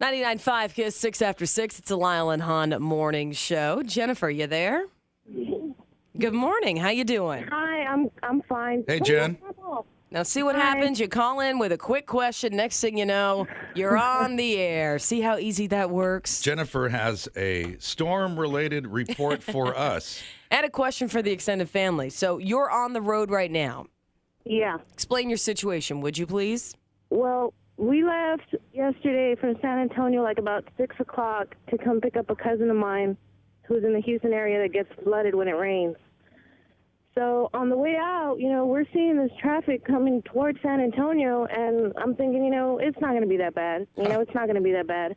99.5 Kiss, 6 after 6. It's a Lisle Hahn Morning Show. Jennifer, you there? Good morning. How you doing? Hi, I'm fine. Hey, Jen. Now, see what happens? You call in with a quick question. Next thing you know, you're on the air. See how easy that works? Jennifer has a storm-related report for us. And a question for the extended family. So you're on the road right now. Yeah. Explain your situation, would you please? Well, we left yesterday from San Antonio like about 6 o'clock to come pick up a cousin of mine who's in the Houston area that gets flooded when it rains. So on the way out, we're seeing this traffic coming towards San Antonio, and I'm thinking, it's not going to be that bad. It's not going to be that bad.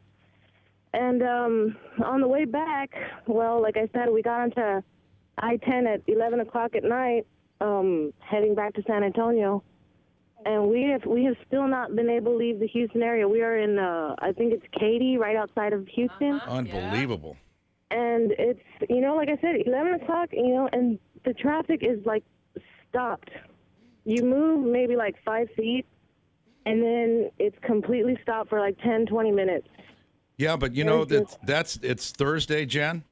And on the way back, well, like I said, we got onto I-10 at 11 o'clock at night, heading back to San Antonio. And we have still not been able to leave the Houston area. We are in, I think it's Katy, right outside of Houston. Unbelievable. And it's, like I said, 11 o'clock, and the traffic is, stopped. You move maybe, 5 feet, and then it's completely stopped for, 10, 20 minutes. Yeah, but, it's Thursday, Jen,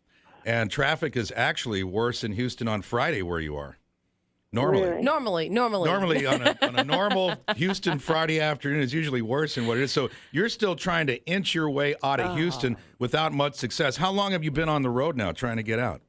and traffic is actually worse in Houston on Friday where you are. Normally. Really? Normally on a normal Houston Friday afternoon is usually worse than what it is. So you're still trying to inch your way out of Houston without much success. How long have you been on the road now trying to get out?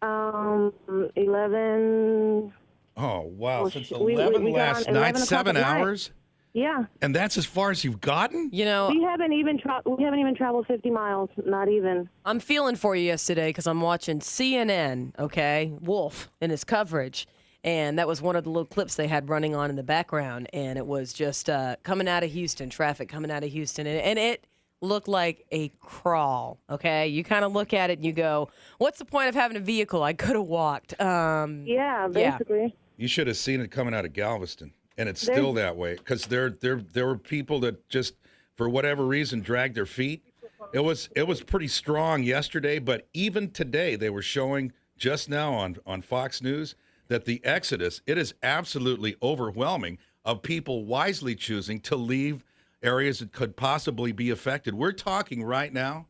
11. Oh, wow. Well, Since we 11 got last on night, 11 o'clock 7 at night. hours? Yeah. And that's as far as you've gotten? We haven't even traveled 50 miles, not even. I'm feeling for you yesterday because I'm watching CNN, okay, Wolf in his coverage. And that was one of the little clips they had running on in the background. And it was just coming out of Houston, traffic coming out of Houston. And it looked like a crawl, okay? You kind of look at it and you go, what's the point of having a vehicle? I could have walked. Yeah, basically. You should have seen it coming out of Galveston. And it's still that way because there were people that just, for whatever reason, dragged their feet. It was pretty strong yesterday, but even today they were showing just now on Fox News that the exodus, it is absolutely overwhelming of people wisely choosing to leave areas that could possibly be affected. We're talking right now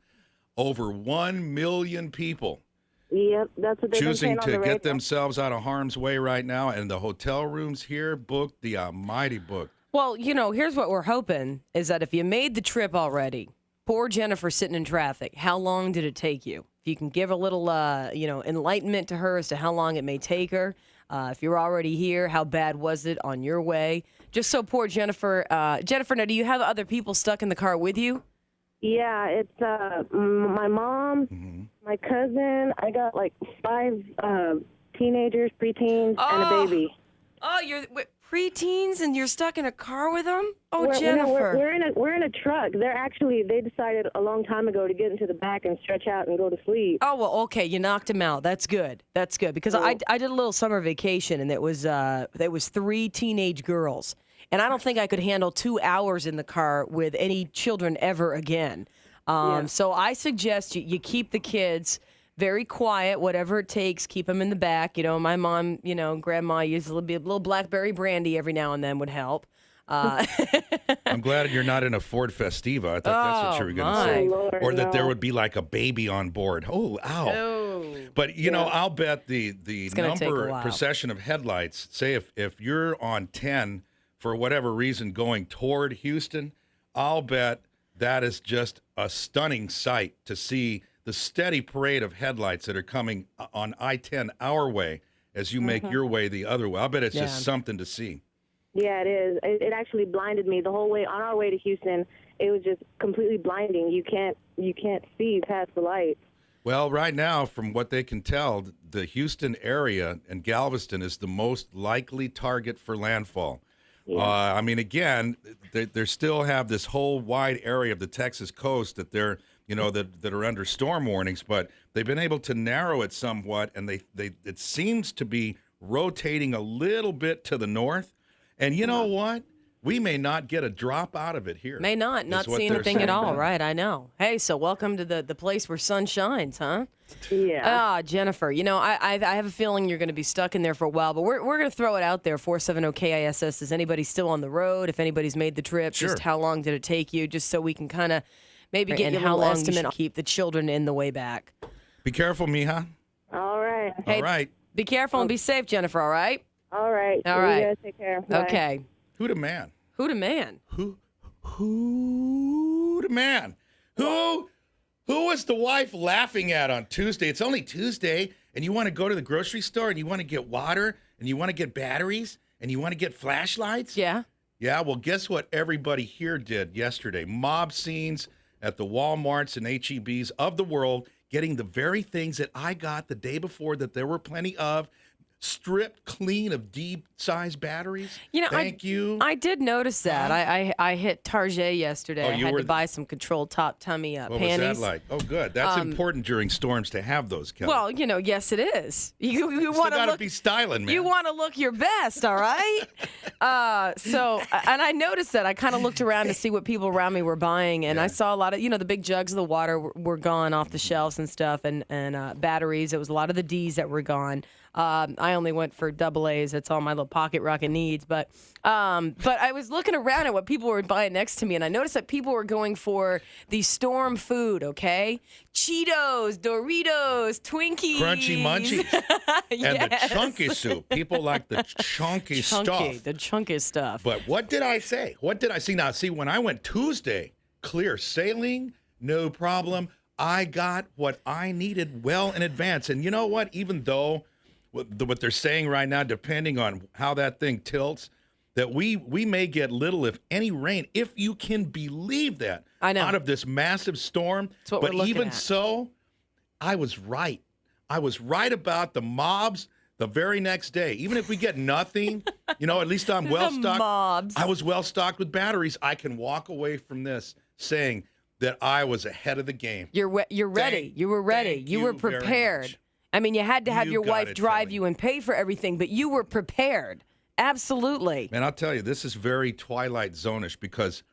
over 1 million people Yep, that's what they're choosing to on get themselves out of harm's way right now, and the hotel rooms here booked, the almighty booked. Well, here's what we're hoping is that if you made the trip already, poor Jennifer sitting in traffic, how long did it take you? If you can give a little, enlightenment to her as to how long it may take her. If you're already here, how bad was it on your way? Just so poor Jennifer. Jennifer, now, do you have other people stuck in the car with you? Yeah, it's my mom, my cousin. I got 5 teenagers, preteens, and a baby. Oh, you're preteens and you're stuck in a car with them? Oh, Jennifer. Jennifer. We're in a truck. They decided a long time ago to get into the back and stretch out and go to sleep. Oh, well, okay, you knocked them out. That's good. That's good because I did a little summer vacation and there was 3 teenage girls. And I don't think I could handle 2 hours in the car with any children ever again. So I suggest you keep the kids very quiet, whatever it takes. Keep them in the back. My mom, grandma used a little blackberry brandy every now and then would help. I'm glad you're not in a Ford Festiva. I thought that's what you were going to say. Lord, or that there would be a baby on board. Oh, ow. Oh. But, I'll bet the number procession of headlights, say if you're on 10 for whatever reason going toward Houston, I'll bet that is just a stunning sight to see the steady parade of headlights that are coming on I-10 our way as you make your way the other way. I'll bet it's just something to see. Yeah, it is. It actually blinded me the whole way on our way to Houston. It was just completely blinding. You can't see past the lights. Well, right now, from what they can tell, the Houston area and Galveston is the most likely target for landfall. Yeah. Again, they still have this whole wide area of the Texas coast that they're, that are under storm warnings, but they've been able to narrow it somewhat, and it seems to be rotating a little bit to the north. And you know what? We may not get a drop out of it here. May not see anything at all, right? I know. Hey, so welcome to the place where sun shines, huh? Yeah. Jennifer, I have a feeling you're going to be stuck in there for a while, but we're going to throw it out there, 470-KISS. Is anybody still on the road? If anybody's made the trip, just how long did it take you? Just so we can kind of Maybe get and your how little long estimate you should on keep the children in the way back. Be careful, mija. All right. Hey, All right. Be careful and be safe, Jennifer, all right? All right. All right. You guys take care. Bye. Okay. Who the man? Who the man? Who the man? Who was the wife laughing at on Tuesday? It's only Tuesday, and you want to go to the grocery store, and you want to get water, and you want to get batteries, and you want to get flashlights? Yeah. Yeah, well, guess what everybody here did yesterday? Mob scenes at the Walmarts and HEBs of the world, getting the very things that I got the day before that there were plenty of, stripped clean of deep-sized batteries. Thank you. I did notice that. I hit Target yesterday. Oh, I had to buy some controlled top tummy What panties. was that like? Oh, good. That's important during storms to have those, Kelley. Well, yes, it is. You Still want to got to look. be styling, man. You want to look your best, all right? And I noticed that. I kind of looked around to see what people around me were buying, and I saw a lot of, the big jugs of the water were gone off the shelves and stuff, and batteries. It was a lot of the D's that were gone. I only went for double A's. That's all my little pocket rocket needs. But I was looking around at what people were buying next to me, and I noticed that people were going for the storm food, okay? Cheetos, Doritos, Twinkies. Crunchy munchies. And the chunky soup. People like the chunky stuff. The chunky stuff. But what did I say? What did I see? Now, when I went Tuesday, clear sailing, no problem. I got what I needed well in advance. And you know what? Even though what they're saying right now, depending on how that thing tilts, that we may get little, if any, rain, if you can believe that, I know, out of this massive storm. That's what but we're looking even at. so, I was right. I was right about the mobs the very next day. Even if we get nothing, at least I'm well stocked. Mobs. I was well stocked with batteries. I can walk away from this saying that I was ahead of the game. You're ready. You were ready. You were very prepared. much. I mean, you had to have You your got wife it, drive Kelley. you and pay for everything, but you were prepared. Absolutely. Man, I'll tell you, this is very Twilight Zone-ish because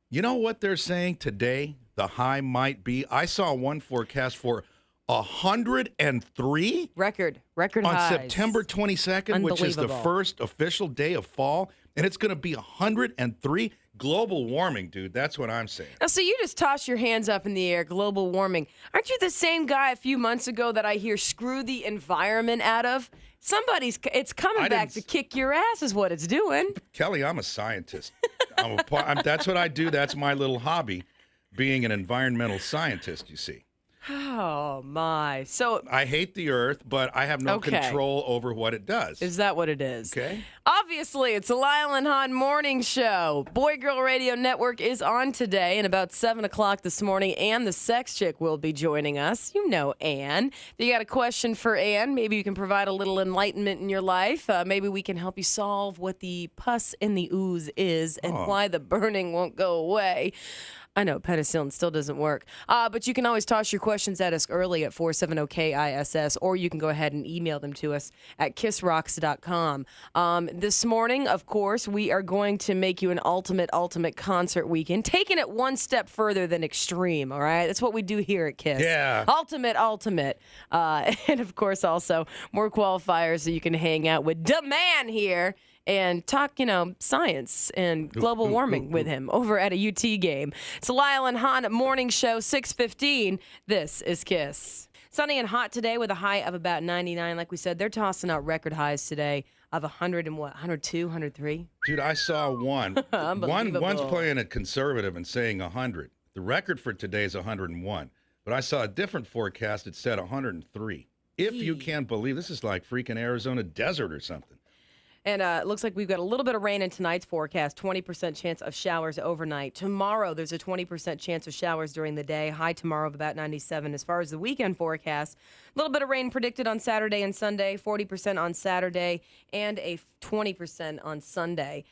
you know what they're saying today? The high might be. I saw one forecast for 103 Record on highs. September 22nd, which is the Unbelievable. first official day of fall, and it's going to be 103. Global warming, dude. That's what I'm saying. Now, so you just toss your hands up in the air, global warming. Aren't you the same guy a few months ago that I hear screw the environment out of? It's coming back to kick your ass is what it's doing. Kelley, I'm a scientist. That's what I do. That's my little hobby, being an environmental scientist, you see. Oh, my. So I hate the earth, but I have no control over what it does. is that what it is? Okay. Obviously, it's a Lisle Hahn Morning Show. Boy Girl Radio Network is on today, and about 7 o'clock this morning, Ann the Sex Chick will be joining us. You know Ann. If you got a question for Ann, maybe you can provide a little enlightenment in your life. Maybe we can help you solve what the pus in the ooze is and why the burning won't go away. I know, penicillin still doesn't work. But you can always toss your questions at us early at 470-KISS, or you can go ahead and email them to us at kissrocks.com. This morning, of course, we are going to make you an ultimate concert weekend, taking it one step further than extreme, all right? That's what we do here at KISS. Yeah. Ultimate. And, of course, also more qualifiers so you can hang out with the man here and talk, science and global warming with him over at a UT game. It's a Lisle Hahn Morning Show, 6:15. This is KISS. Sunny and hot today with a high of about 99. Like we said, they're tossing out record highs today of 100 and 102, 103. Dude, I saw one. One's playing it conservative and saying 100. The record for today is 101. But I saw a different forecast that said 103. If you can't believe, this is like freaking Arizona desert or something. And it looks like we've got a little bit of rain in tonight's forecast, 20% chance of showers overnight. Tomorrow, there's a 20% chance of showers during the day. High tomorrow of about 97. As far as the weekend forecast, a little bit of rain predicted on Saturday and Sunday, 40% on Saturday, and a 20% on Sunday.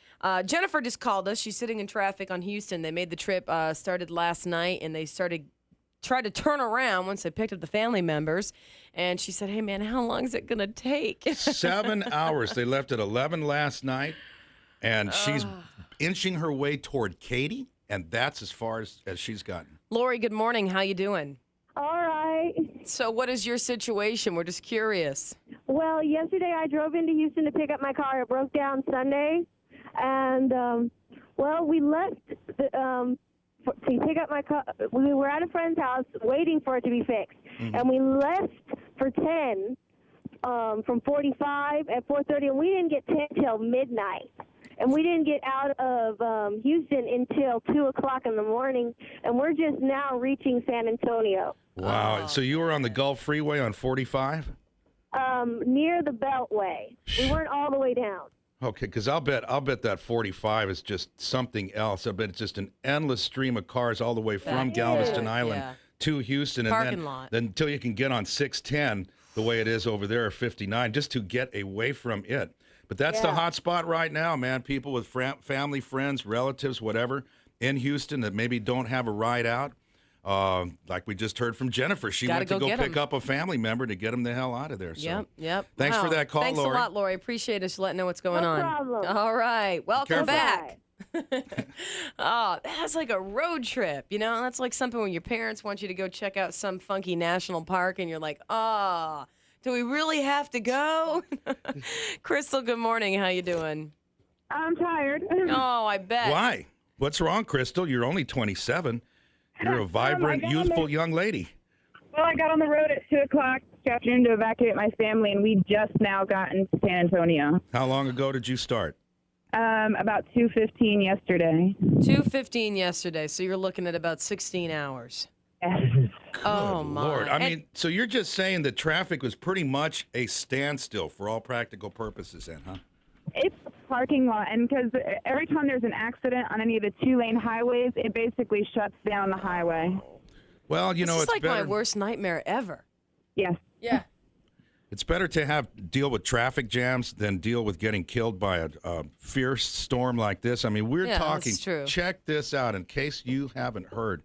Jennifer just called us. She's sitting in traffic on Houston. They made the trip, started last night, and they tried to turn around once they picked up the family members. And she said, hey, man, how long is it going to take? 7 hours. They left at 11 last night, and she's inching her way toward Katy, and that's as far as she's gotten. Lori, good morning. How you doing? All right. So what is your situation? We're just curious. Well, yesterday I drove into Houston to pick up my car. It broke down Sunday. And, we left to pick up my car. We were at a friend's house waiting for it to be fixed, and we left for 10 from 45 at 4:30, and we didn't get 10 till midnight. And we didn't get out of Houston until 2 o'clock in the morning, and we're just now reaching San Antonio. Wow. So you were on the Gulf Freeway on 45? Near the Beltway. We weren't all the way down. Okay, because I'll bet that 45 is just something else. I bet it's just an endless stream of cars all the way from Galveston Island to Houston, Parking and lot. then until you can get on 610 the way it is over there, 59, just to get away from it. But that's the hot spot right now, man. People with family, friends, relatives, whatever, in Houston that maybe don't have a ride out. Like we just heard from Jennifer. She went to go pick up a family member to get them the hell out of there. So. Yep. Thanks for that call, Thanks Lori. a lot, Lori. Appreciate us letting know what's going on. No problem. All right. Welcome Careful. back. Oh, that's like a road trip. You know, that's like something when your parents want you to go check out some funky national park and you're like, do we really have to go? Crystal, good morning. How you doing? I'm tired. Oh, I bet. Why? What's wrong, Crystal? You're only 27. You're a vibrant, youthful young lady. Well, I got on the road at 2 o'clock this afternoon to evacuate my family, and we just now got into San Antonio. How long ago did you start? About 2:15 yesterday. 2:15 yesterday, so you're looking at about 16 hours. Oh, my. Lord. I mean, so you're just saying that traffic was pretty much a standstill for all practical purposes then, huh? It's a parking lot, and because every time there's an accident on any of the 2-lane highways, it basically shuts down the highway. Well, you know, This is it's like better. my worst nightmare ever. Yes. Yeah. It's better to deal with traffic jams than deal with getting killed by a fierce storm like this. I mean, we're talking. That's true. Check this out in case you haven't heard.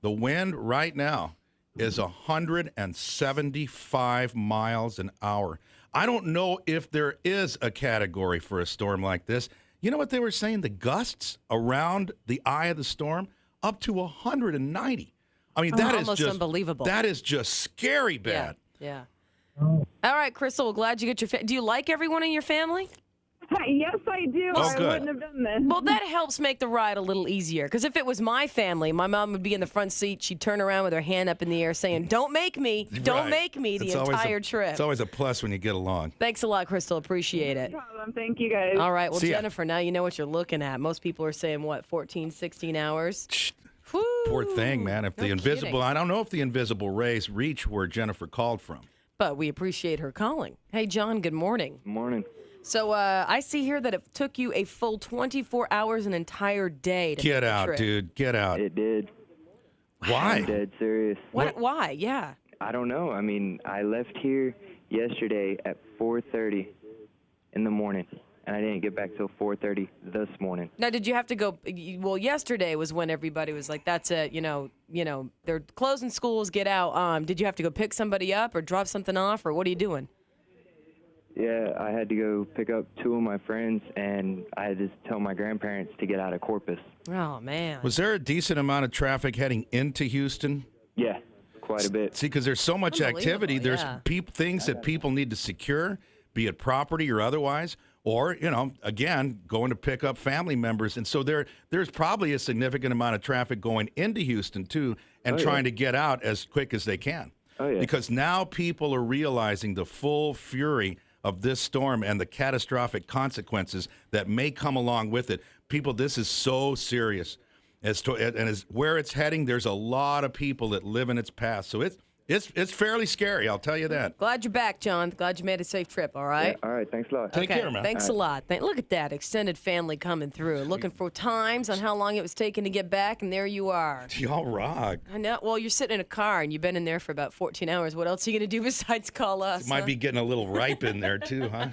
The wind right now is 175 miles an hour. I don't know if there is a category for a storm like this. You know what they were saying? The gusts around the eye of the storm up to 190. I mean, that is almost just unbelievable. That is just scary bad. Yeah. All right, Crystal, well, glad you get your do you like everyone in your family? Yes, I do. Oh, I good. wouldn't have done this. Well, that helps make the ride a little easier. Because if it was my family, my mom would be in the front seat. She'd turn around with her hand up in the air saying, don't make me. Don't Right. make me the It's always entire trip. It's always a plus when you get along. Thanks a lot, Crystal. Appreciate it. No problem. Thank you, guys. All right. Well, See ya. Jennifer, now you know what you're looking at. Most people are saying, 14, 16 hours? Whew. Poor thing, man. If No the invisible, kidding. I don't know if the invisible rays reach where Jennifer called from. But we appreciate her calling. Hey, John, good morning. Morning. So I see here that it took you a full 24 hours, an entire day to Get make the out, trip. dude. Get out. It did. I'm Why? dead serious. Why? Yeah. I don't know. I mean, I left here yesterday at 4:30 in the morning, and I didn't get back till 4:30 this morning. Now, did you have to go? Well, yesterday was when everybody was like, "That's it." You know, they're closing schools. Get out. Did you have to go pick somebody up or drop something off, or what are you doing? Yeah, I had to go pick up 2 of my friends, and I had to tell my grandparents to get out of Corpus. Oh man. Was there a decent amount of traffic heading into Houston? Yeah, quite a bit. See, because there's so much activity. There's yeah. things that people need to secure, be it property or otherwise, or, again, going to pick up family members. And so there's probably a significant amount of traffic going into Houston, too, and trying to get out as quick as they can. Oh, yeah. Because now people are realizing the full fury of this storm and the catastrophic consequences that may come along with it. People, this is so serious. As where it's heading, there's a lot of people that live in its path. So it's fairly scary, I'll tell you that. Glad you're back, John. Glad you made a safe trip. All right. Yeah, all right, thanks a lot. Take care, man. Thanks a lot. Look at that extended family coming through, looking for times on how long it was taking to get back, and there you are. Y'all rock. I know. Well, you're sitting in a car and you've been in there for about 14 hours. What else are you going to do besides call us? Might be getting a little ripe in there, too, huh?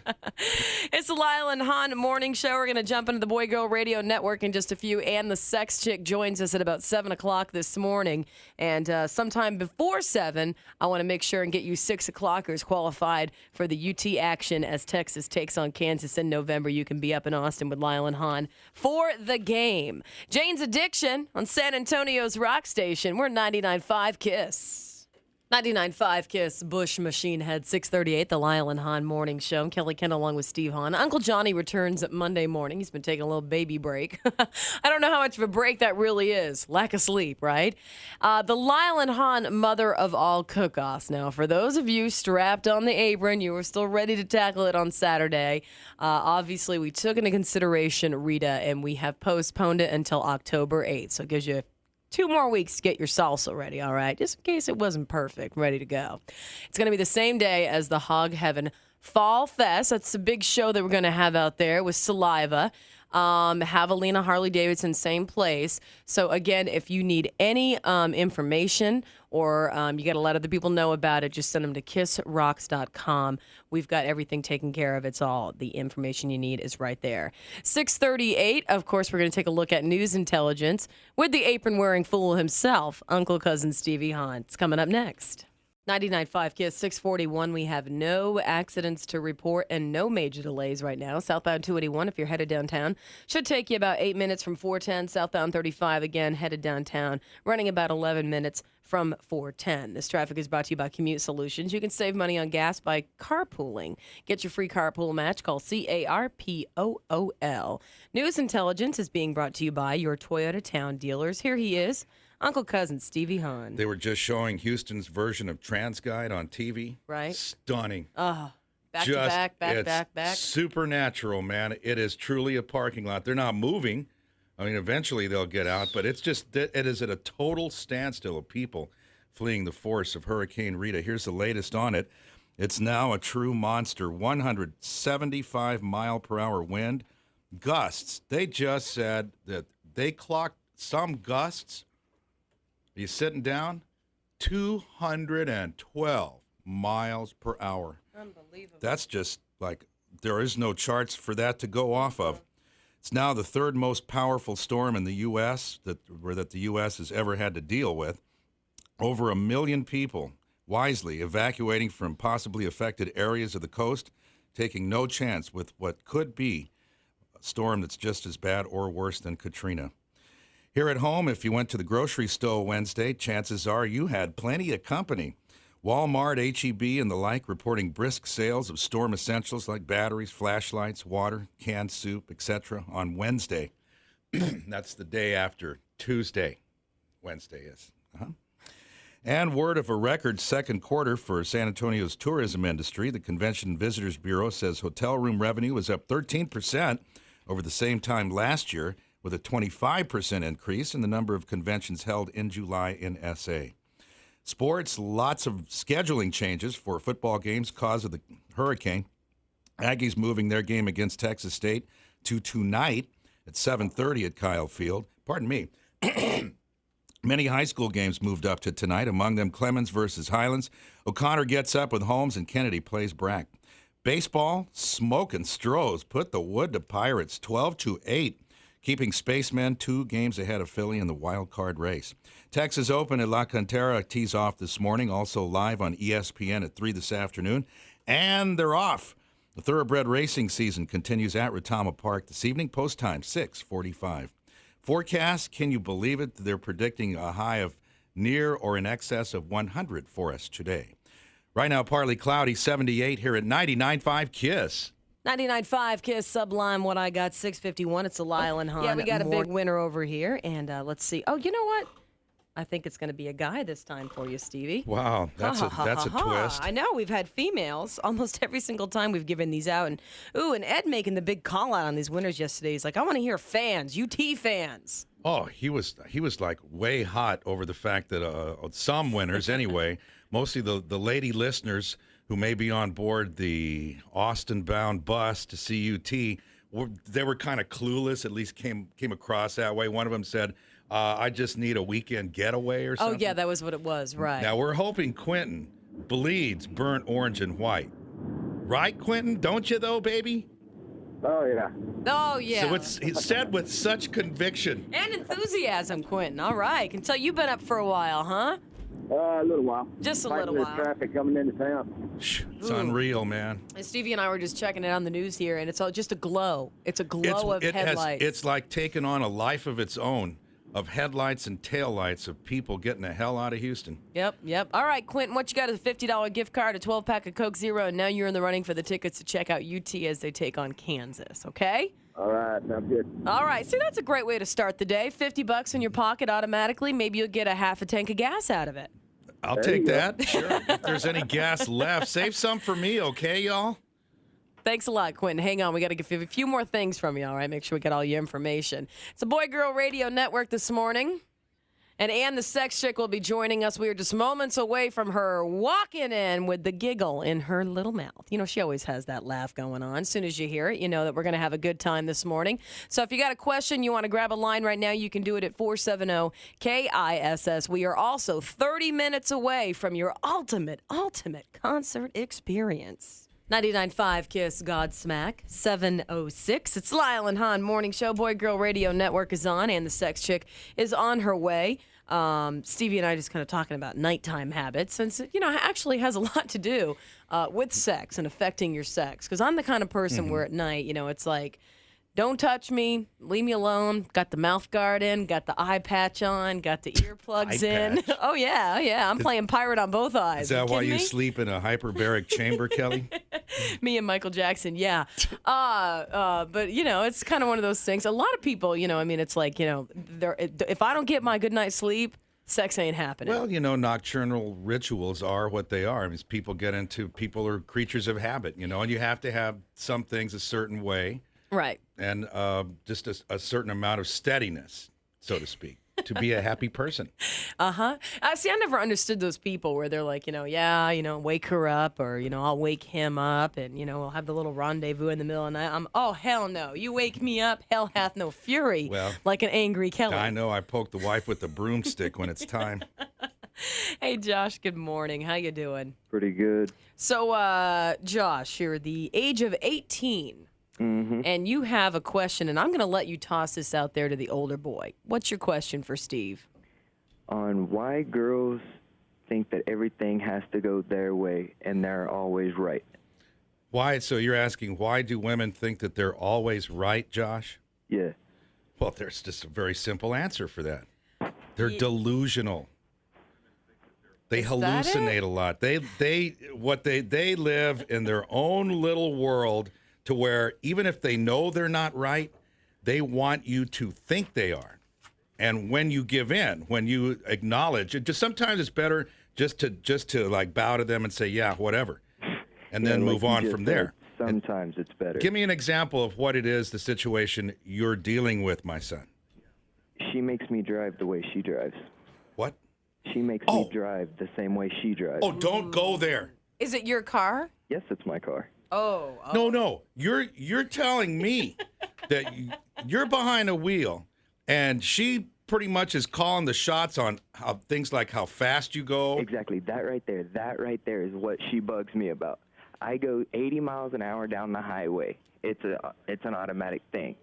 It's the Lisle Hahn Morning Show. We're going to jump into the Boy Girl Radio Network in just a few. And the sex chick joins us at about 7 o'clock this morning. And sometime before 7, I want to make sure and get you 6 o'clockers qualified for the UT action as Texas takes on Kansas in November. You can be up in Austin with Lisle Hahn for the game. Jane's Addiction on San Antonio's Rock Station. We're 99.5 KISS. 99.5 KISS Bush Machine Head 638, the Lisle Hahn Morning Show. I'm Kelley Kent along with Steve Hahn. Uncle Johnny returns Monday morning. He's been taking a little baby break. I don't know how much of a break that really is. Lack of sleep, right? The Lisle Hahn Mother of All Cook-Offs. Now, for those of you strapped on the apron, you were still ready to tackle it on Saturday. Obviously, we took into consideration Rita, and we have postponed it until October 8th. So it gives you 2 more weeks to get your salsa ready, all right? Just in case it wasn't perfect, ready to go. It's going to be the same day as the Hog Heaven Fall Fest. That's a big show that we're going to have out there with Saliva. Javelina, Harley-Davidson, same place. So, again, if you need any information or you got to let other people know about it, just send them to kissrocks.com. We've got everything taken care of. It's all the information you need is right there. 6:38, of course, we're going to take a look at news intelligence with the apron-wearing fool himself, Uncle Cousin Stevie Hahn. It's coming up next. 99.5 KISS, 641. We have no accidents to report and no major delays right now. Southbound 281, if you're headed downtown, should take you about 8 minutes from 410. Southbound 35, again, headed downtown, running about 11 minutes from 410. This traffic is brought to you by Commute Solutions. You can save money on gas by carpooling. Get your free carpool match. Call CARPOOL. News Intelligence is being brought to you by your Toyota Town dealers. Here he is, Uncle Cousin Stevie Hahn. They were just showing Houston's version of TransGuide on TV. Right. Stunning. Oh, back Just, to back. Supernatural, man. It is truly a parking lot. They're not moving. I mean, eventually they'll get out, but it is at a total standstill of people fleeing the force of Hurricane Rita. Here's the latest on it. It's now a true monster. 175 mile per hour wind. Gusts. They just said that they clocked some gusts. Are you sitting down? 212 miles per hour. Unbelievable. That's just like, there is no charts for that to go off of. It's now the third most powerful storm in the U.S. that the U.S. has ever had to deal with. Over 1 million people wisely evacuating from possibly affected areas of the coast, taking no chance with what could be a storm that's just as bad or worse than Katrina. Here at home, if you went to the grocery store Wednesday, chances are you had plenty of company. Walmart, H-E-B, and the like reporting brisk sales of storm essentials like batteries, flashlights, water, canned soup, etc. on Wednesday. That's the day after Tuesday. Wednesday is. And word of a record second quarter for San Antonio's tourism industry. The Convention and Visitors Bureau says hotel room revenue was up 13% over the same time last year, with a 25% increase in the number of conventions held in July in SA. Sports, lots of scheduling changes for football games cause of the hurricane. Aggies moving their game against Texas State to tonight at 7:30 at Kyle Field. Pardon me. Many high school games moved up to tonight, among them Clemens versus Highlands. O'Connor gets up with Holmes, and Kennedy plays Brack. Baseball, Smokin' Strohs put the wood to Pirates 12-8. Keeping Spacemen 2 games ahead of Philly in the wild card race. Texas Open at La Cantera tees off this morning, also live on ESPN at 3 this afternoon. And they're off. The thoroughbred racing season continues at Retama Park this evening, post time 6:45. Forecast, can you believe it? They're predicting a high of near or in excess of 100 for us today. Right now, partly cloudy, 78 here at 99.5 KISS. 99.5 KISS Sublime, what I got, 651. It's a Lisle Hahn. Yeah, we got a big winner over here. And let's see. Oh, you know what? I think it's going to be a guy this time for you, Stevie. Wow, that's a twist. I know. We've had females almost every single time we've given these out. And Ed making the big call out on these winners yesterday. He's like, I want to hear fans, UT fans. Oh, he was like way hot over the fact that some winners anyway, mostly the lady listeners who may be on board the Austin-bound bus to see UT, they were kind of clueless, at least came across that way. One of them said, I just need a weekend getaway or something. Oh, yeah, that was what it was, right. Now, we're hoping Quentin bleeds burnt orange and white. Right, Quentin? Don't you, though, baby? Oh, yeah. Oh, yeah. So it's said with such conviction. And enthusiasm, Quentin. All right. Can tell you've been up for a while, huh? A little while. Just a little There's while. traffic coming into town. It's unreal, man. And Stevie and I were just checking it on the news here, and it's all just a glow. It's a glow of headlights. It's like taken on a life of its own of headlights and taillights of people getting the hell out of Houston. Yep. All right, Quentin, what you got is a $50 gift card, a 12-pack of Coke Zero, and now you're in the running for the tickets to check out UT as they take on Kansas, okay? All right, sounds good. All right, see, that's a great way to start the day. $50 in your pocket automatically. Maybe you'll get a half a tank of gas out of it. I'll There take you go. that. Sure. If there's any gas left, save some for me, okay, y'all? Thanks a lot, Quentin. Hang on. We got to get a few more things from you, all right? Make sure we get all your information. It's a Boy Girl Radio Network this morning. And Ann, the sex chick, will be joining us. We are just moments away from her walking in with the giggle in her little mouth. You know, she always has that laugh going on. As soon as you hear it, you know that we're going to have a good time this morning. So if you got a question, you want to grab a line right now, you can do it at 470-KISS. We are also 30 minutes away from your ultimate concert experience. 99.5 Kiss Godsmack, 7:06. It's Lisle Hahn Morning Show. Boy Girl Radio Network is on, and the sex chick is on her way. Stevie and I just kind of talking about nighttime habits, since, you know, it actually has a lot to do with sex and affecting your sex. Because I'm the kind of person where at night, you know, it's like, don't touch me, leave me alone. Got the mouth guard in, got the eye patch on, got the earplugs in. patch. Oh, yeah. I'm playing pirate on both eyes. Is that why kidding you me? sleep in a hyperbaric chamber, Kelley? Me and Michael Jackson, yeah. But, you know, it's kind of one of those things. A lot of people, you know, I mean, it's like, you know, if I don't get my good night's sleep, sex ain't happening. Well, you know, nocturnal rituals are what they are. I mean, people are creatures of habit, you know, and you have to have some things a certain way. Right. And just a certain amount of steadiness, so to speak, to be a happy person. Uh-huh. See, I never understood those people where they're like, you know, wake her up, or, you know, I'll wake him up, and, you know, we'll have the little rendezvous in the middle of the night. Oh, hell no. You wake me up, hell hath no fury, Well, like an angry Kelley. I know I poke the wife with the broomstick when it's time. Hey, Josh, good morning. How you doing? Pretty good. So, Josh, you're the age of 18. Mm-hmm. And you have a question, and I'm going to let you toss this out there to the older boy. What's your question for Steve? On why girls think that everything has to go their way and they're always right. Why? So you're asking, why do women think that they're always right, Josh? Yeah. Well, there's just a very simple answer for that. They're delusional. They Is that hallucinate it? a lot. They live in their own little world, to where even if they know they're not right, they want you to think they are. And when you give in, when you acknowledge it, just sometimes it's better just to like bow to them and say, yeah, whatever, and then like move you on just from said, there. Sometimes it's better. Give me an example of what it is, the situation you're dealing with, my son. She makes me drive the way she drives. What? She makes me drive the same way she drives. Oh, don't go there. Is it your car? Yes, it's my car. Oh. No. You're telling me that you're behind a wheel, and she pretty much is calling the shots on how things like how fast you go. Exactly. That right there is what she bugs me about. I go 80 miles an hour down the highway. It's an automatic thing.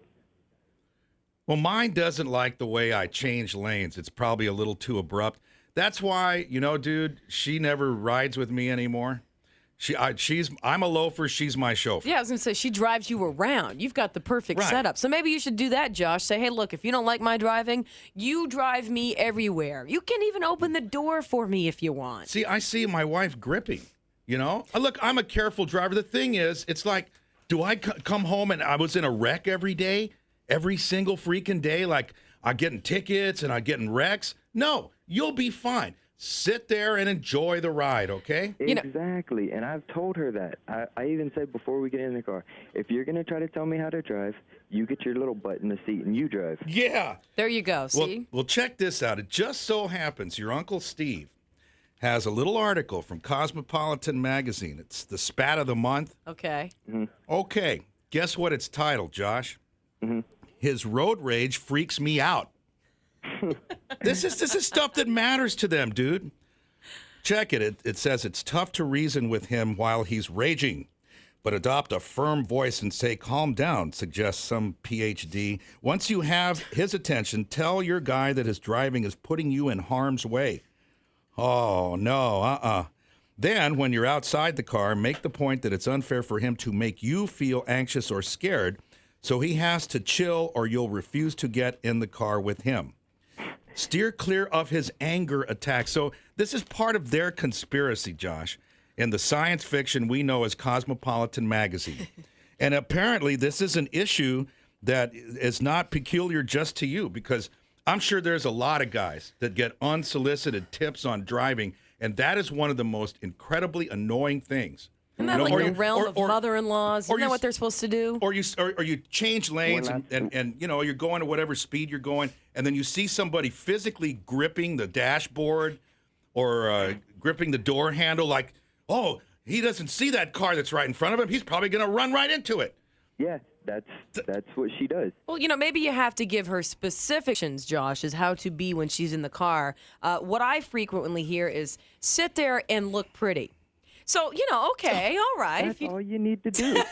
Well, mine doesn't like the way I change lanes. It's probably a little too abrupt. That's why, you know, dude, she never rides with me anymore. I'm a loafer. She's my chauffeur. Yeah, I was going to say, she drives you around. You've got the perfect Right. setup. So maybe you should do that, Josh. Say, hey, look, if you don't like my driving, you drive me everywhere. You can even open the door for me if you want. See, I see my wife gripping, you know? Look, I'm a careful driver. The thing is, it's like, do I come home and I was in a wreck every day? Every single freaking day? Like, I'm getting tickets and I'm getting wrecks? No, you'll be fine. Sit there and enjoy the ride, okay? Exactly, and I've told her that. I even said before we get in the car, if you're going to try to tell me how to drive, you get your little butt in the seat and you drive. Yeah. There you go, see? Well, check this out. It just so happens your Uncle Steve has a little article from Cosmopolitan magazine. It's the Spat of the Month. Okay. Okay, guess what it's titled, Josh? Mm-hmm. His road rage freaks me out. This is stuff that matters to them, dude. Check it. It says it's tough to reason with him while he's raging, but adopt a firm voice and say, calm down, suggests some PhD. Once you have his attention, tell your guy that his driving is putting you in harm's way. Oh, no, Then, when you're outside the car, make the point that it's unfair for him to make you feel anxious or scared, so he has to chill or you'll refuse to get in the car with him. Steer clear of his anger attacks. So this is part of their conspiracy, Josh, in the science fiction we know as Cosmopolitan magazine. And apparently this is an issue that is not peculiar just to you, because I'm sure there's a lot of guys that get unsolicited tips on driving, and that is one of the most incredibly annoying things. Isn't that like the realm of mother-in-laws? Isn't that what they're supposed to do? Or you change lanes and you're going to whatever speed you're going, and then you see somebody physically gripping the dashboard or gripping the door handle like, oh, he doesn't see that car that's right in front of him. He's probably going to run right into it. Yeah, that's what she does. Well, maybe you have to give her specifications, Josh, as how to be when she's in the car. What I frequently hear is sit there and look pretty. So, okay, all right. That's all you need to do.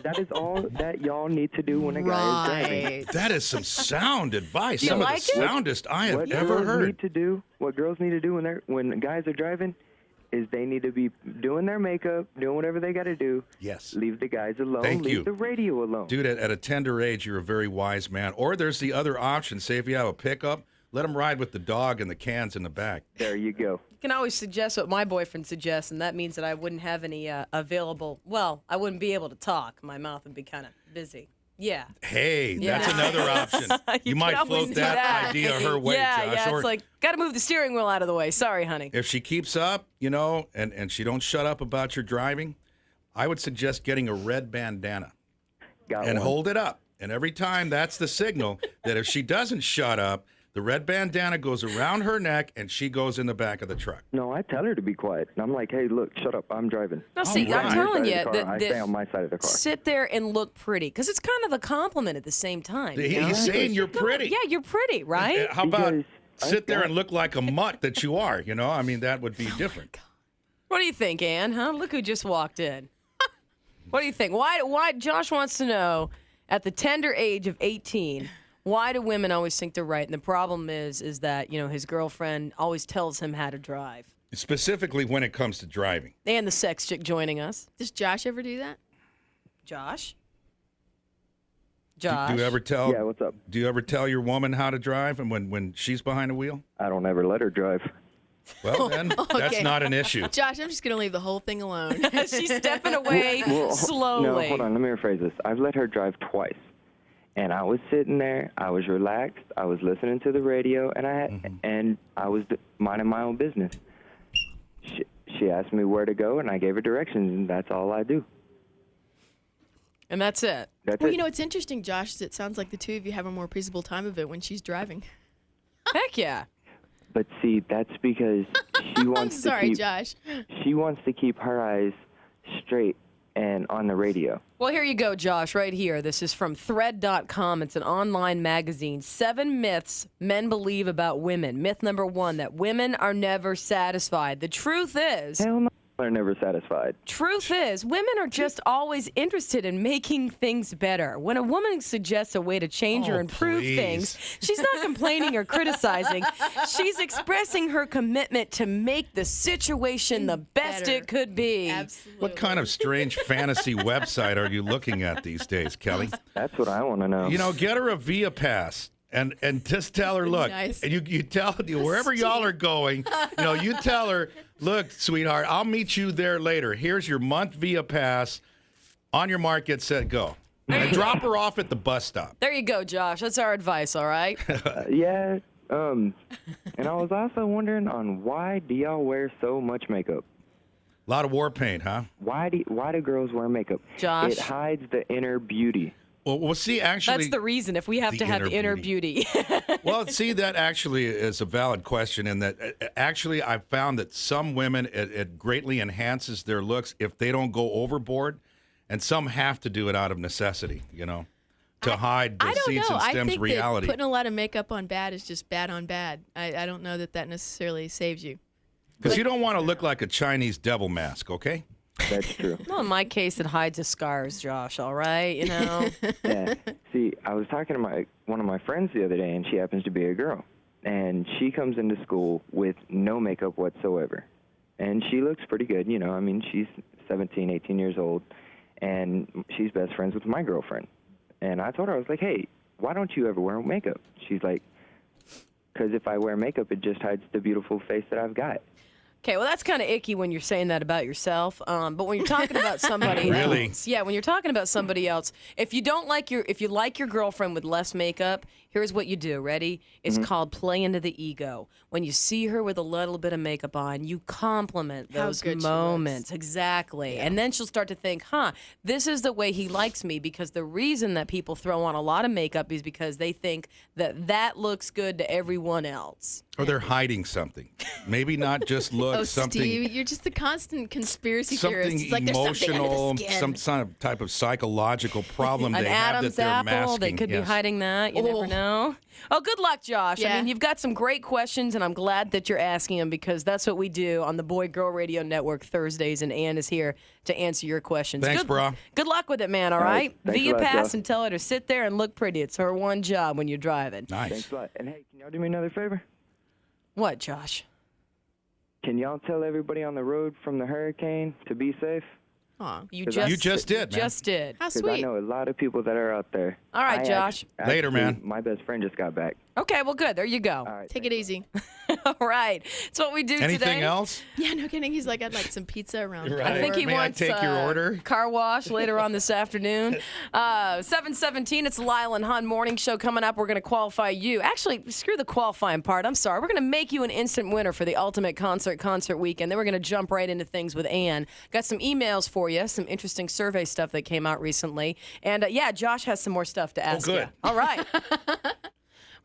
That is all that y'all need to do when a guy is driving. That is some sound advice. You Some like of the it? soundest I have What ever girls heard. need to do, what girls need to do when guys are driving is they need to be doing their makeup, doing whatever they got to do. Yes. Leave the guys alone. Thank you. Leave the radio alone. Dude, at a tender age, you're a very wise man. Or there's the other option. Say if you have a pickup, let him ride with the dog and the cans in the back. There you go. You can always suggest what my boyfriend suggests, and that means that I wouldn't have any available. Well, I wouldn't be able to talk. My mouth would be kind of busy. Yeah. Hey, that's another option. You might can always float do that idea her way, yeah, Josh. Yeah, Or it's like, got to move the steering wheel out of the way. Sorry, honey. if she keeps up, and she don't shut up about your driving, I would suggest getting a red bandana Got and one. hold it up. And every time, that's the signal that if she doesn't shut up, the red bandana goes around her neck and she goes in the back of the truck. No, I tell her to be quiet. And I'm like, hey, look, shut up. I'm driving. No, see, right. I'm telling you I that stay on my side of the car. sit there and look pretty, because it's kind of a compliment at the same time. He's saying you're pretty. Yeah, you're pretty, right? How about Because sit there and look like a mutt that you are? I mean, that would be different. What do you think, Ann? Huh? Look who just walked in. What do you think? Why? Josh wants to know, at the tender age of 18, why do women always think they're right? And the problem is that his girlfriend always tells him how to drive. Specifically when it comes to driving. And the sex chick joining us, Does Josh ever do that? Josh. Do you ever tell? Yeah, what's up? Do you ever tell your woman how to drive, and when she's behind the wheel? I don't ever let her drive. Well, then that's not an issue. Josh, I'm just going to leave the whole thing alone. She's stepping away No, slowly. hold on. Let me rephrase this. I've let her drive twice. And I was sitting there. I was relaxed. I was listening to the radio, and I was minding my own business. She asked me where to go, and I gave her directions, and that's all I do. And that's it. That's Well, it. it's interesting, Josh, is it sounds like the two of you have a more peaceable time of it when she's driving. Heck yeah. But see, that's because she I'm wants sorry, to keep. Josh. She wants to keep her eyes straight and on the radio. Well, here you go, Josh, right here. This is from thread.com. It's an online magazine. 7 myths men believe about women. Myth number 1, that women are never satisfied. The truth is, Hell no, they're never satisfied. women are just always interested in making things better. When a woman suggests a way to change or improve please. things, she's not complaining or criticizing. She's expressing her commitment to make the situation the best Better. it could be. Absolutely. What kind of strange fantasy website are you looking at these days, Kelley? That's what I want to know. Get her a Via Pass. And just tell her, look, Nice. and you tell wherever y'all are going, you tell her, look, sweetheart, I'll meet you there later. Here's your month Via Pass. On your mark, get set, go. And drop her off at the bus stop. There you go, Josh. That's our advice, all right? Yeah. And I was also wondering on why do y'all wear so much makeup? A lot of war paint, huh? Why do girls wear makeup? Josh? It hides the inner beauty. Well, see, actually, That's the reason, if we have the to have inner inner beauty. well, see, that actually is a valid question, in that actually I've found that some women, it greatly enhances their looks if they don't go overboard, and some have to do it out of necessity, to hide I the don't seeds know. and I stems think reality. that putting a lot of makeup on bad is just bad on bad. I don't know that necessarily saves you. Because you don't want to look like a Chinese devil mask, okay? That's true. Well, in my case, it hides the scars, Josh, all right? Yeah. See, I was talking to one of my friends the other day, and she happens to be a girl. And she comes into school with no makeup whatsoever. And she looks pretty good, I mean, she's 17, 18 years old, and she's best friends with my girlfriend. And I told her, I was like, hey, why don't you ever wear makeup? She's like, because if I wear makeup, it just hides the beautiful face that I've got. Okay, well, that's kind of icky when you're saying that about yourself. But when you're talking about somebody Really? else, yeah, when you're talking about somebody else, if you like your girlfriend with less makeup, here's what you do. Ready? It's called play into the ego. When you see her with a little bit of makeup on, you compliment How those good she moments. Exactly. And then she'll start to think, this is the way he likes me, because the reason that people throw on a lot of makeup is because they think that looks good to everyone else. Or they're hiding something. Maybe not just look, Oh, something. Steve, you're just the constant conspiracy theorist. Something It's like there's something emotional, under the skin. some type of psychological problem An they have that Adam's they're apple. masking. They could be Yes. hiding that. You never know. Oh, good luck, Josh. I Yeah. mean, you've got some great questions, and I'm glad that you're asking them, because that's what we do on the Boy Girl Radio Network Thursdays, and Ann is here to answer your questions. Thanks, bro. Good luck with it, man, all All right? right. Thanks Via a lot, pass Joe. and tell her to sit there and look pretty. It's her one job when you're driving. Nice. Thanks a lot. And hey, can y'all do me another favor? What, Josh? Can y'all tell everybody on the road from the hurricane to be safe? Aw, You 'Cause just, You just did, man. Just did. how Because I sweet. know a lot of people that are out there. All right, Josh. Later, Actually, man. My best friend just got back. Okay, well, good. There you go. All right. Take it easy. All right. It's what we do Anything today. else? Yeah, no kidding. He's like, I'd like some pizza around. Right. I think he May I wants take your order? car wash later on this afternoon. 7:17. It's Lisle Hahn Morning Show coming up. We're going to qualify you. Actually, screw the qualifying part. I'm sorry. We're going to make you an instant winner for the Ultimate Concert Weekend. Then we're going to jump right into things with Ann. Got some emails for you, some interesting survey stuff that came out recently. And yeah, Josh has some more stuff to ask good. you. All right.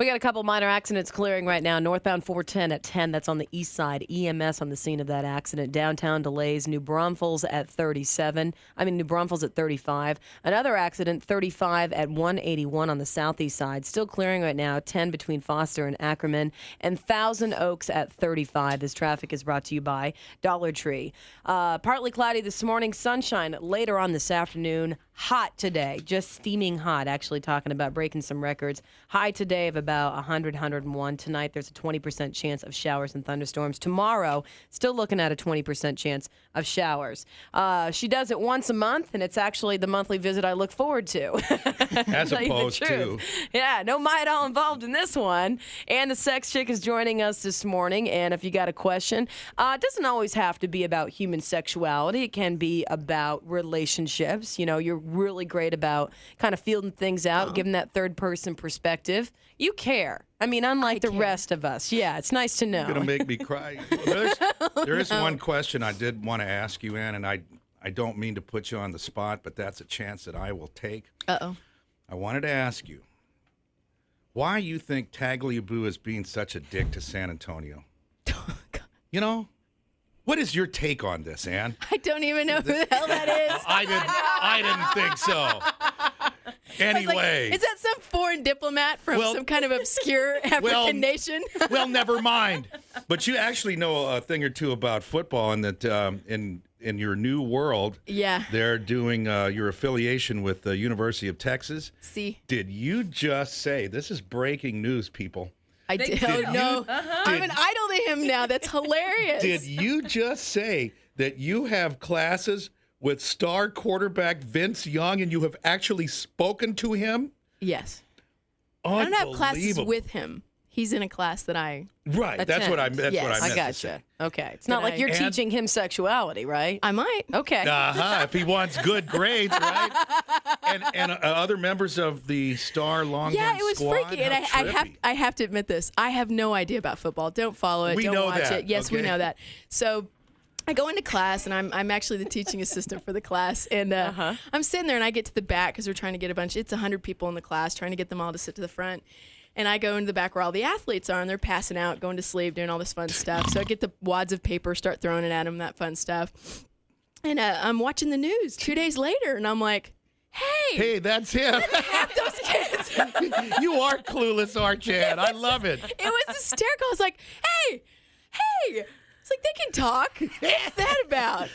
We got a couple minor accidents clearing right now. Northbound 410 at 10. That's on the east side. EMS on the scene of that accident. Downtown delays. New Braunfels at 37. New Braunfels at 35. Another accident, 35 at 181 on the southeast side. Still clearing right now. 10 between Foster and Ackerman. And Thousand Oaks at 35. This traffic is brought to you by Dollar Tree. Partly cloudy this morning. Sunshine later on this afternoon. Hot today, just steaming hot, actually talking about breaking some records. High today of about 100, 101. Tonight, there's a 20% chance of showers and thunderstorms. Tomorrow, still looking at a 20% chance of showers. She does it once a month, and it's actually the monthly visit I look forward to. As Tell you the opposed to. truth. Yeah, no mind all involved in this one. And the sex chick is joining us this morning. And if you got a question, it doesn't always have to be about human sexuality. It can be about relationships. You know, you're really great about kind of feeling things out, giving that third person perspective. You care. I mean, unlike the rest of us. Yeah, it's nice to know. Going to make me cry. There is one question I did want to ask you, Ann, and I don't mean to put you on the spot, but that's a chance that I will take. Uh-oh. I wanted to ask you why you think Tagliabue is being such a dick to San Antonio. You know, what is your take on this, Ann? I don't even know who the hell that is. I didn't think so. Anyway. Is that some foreign diplomat from some kind of obscure African nation? Well, never mind. But you actually know a thing or two about football, and that in your new world, Yeah. they're doing your affiliation with the University of Texas. See, Did you just say, this is breaking news, people, I did. Oh, no. I'm an idol to him now. That's hilarious. did you just say that you have classes with star quarterback Vince Young and you have actually spoken to him? Yes. I don't have classes Unbelievable. with him. He's in a class that I Right, that's what I Attend. meant Yes. to I say. gotcha. Okay. It's not Did like I- you're And- teaching him sexuality, right? might. Okay. If he wants good grades, right? And other members of the Star Longhorn Yeah, it was squad. freaky, and How trippy. I have to admit this. I have no idea about football. Don't follow it. We don't know watch that, it. Yes, we okay? know that. So I go into class, and I'm actually the teaching assistant for the class, and I'm sitting there, and I get to the back because we're trying to get it's 100 people in the class, trying to get them all to sit to the front. And I go into the back where all the athletes are, and they're passing out, going to sleep, doing all this fun stuff. So I get the wads of paper, start throwing it at them, that fun stuff. And I'm watching the news 2 days later, and I'm like, Hey, that's him. half those kids. You are clueless, aren't you, Ann? I love it. It was hysterical. I was like, hey. It's like, they can talk. What's that about?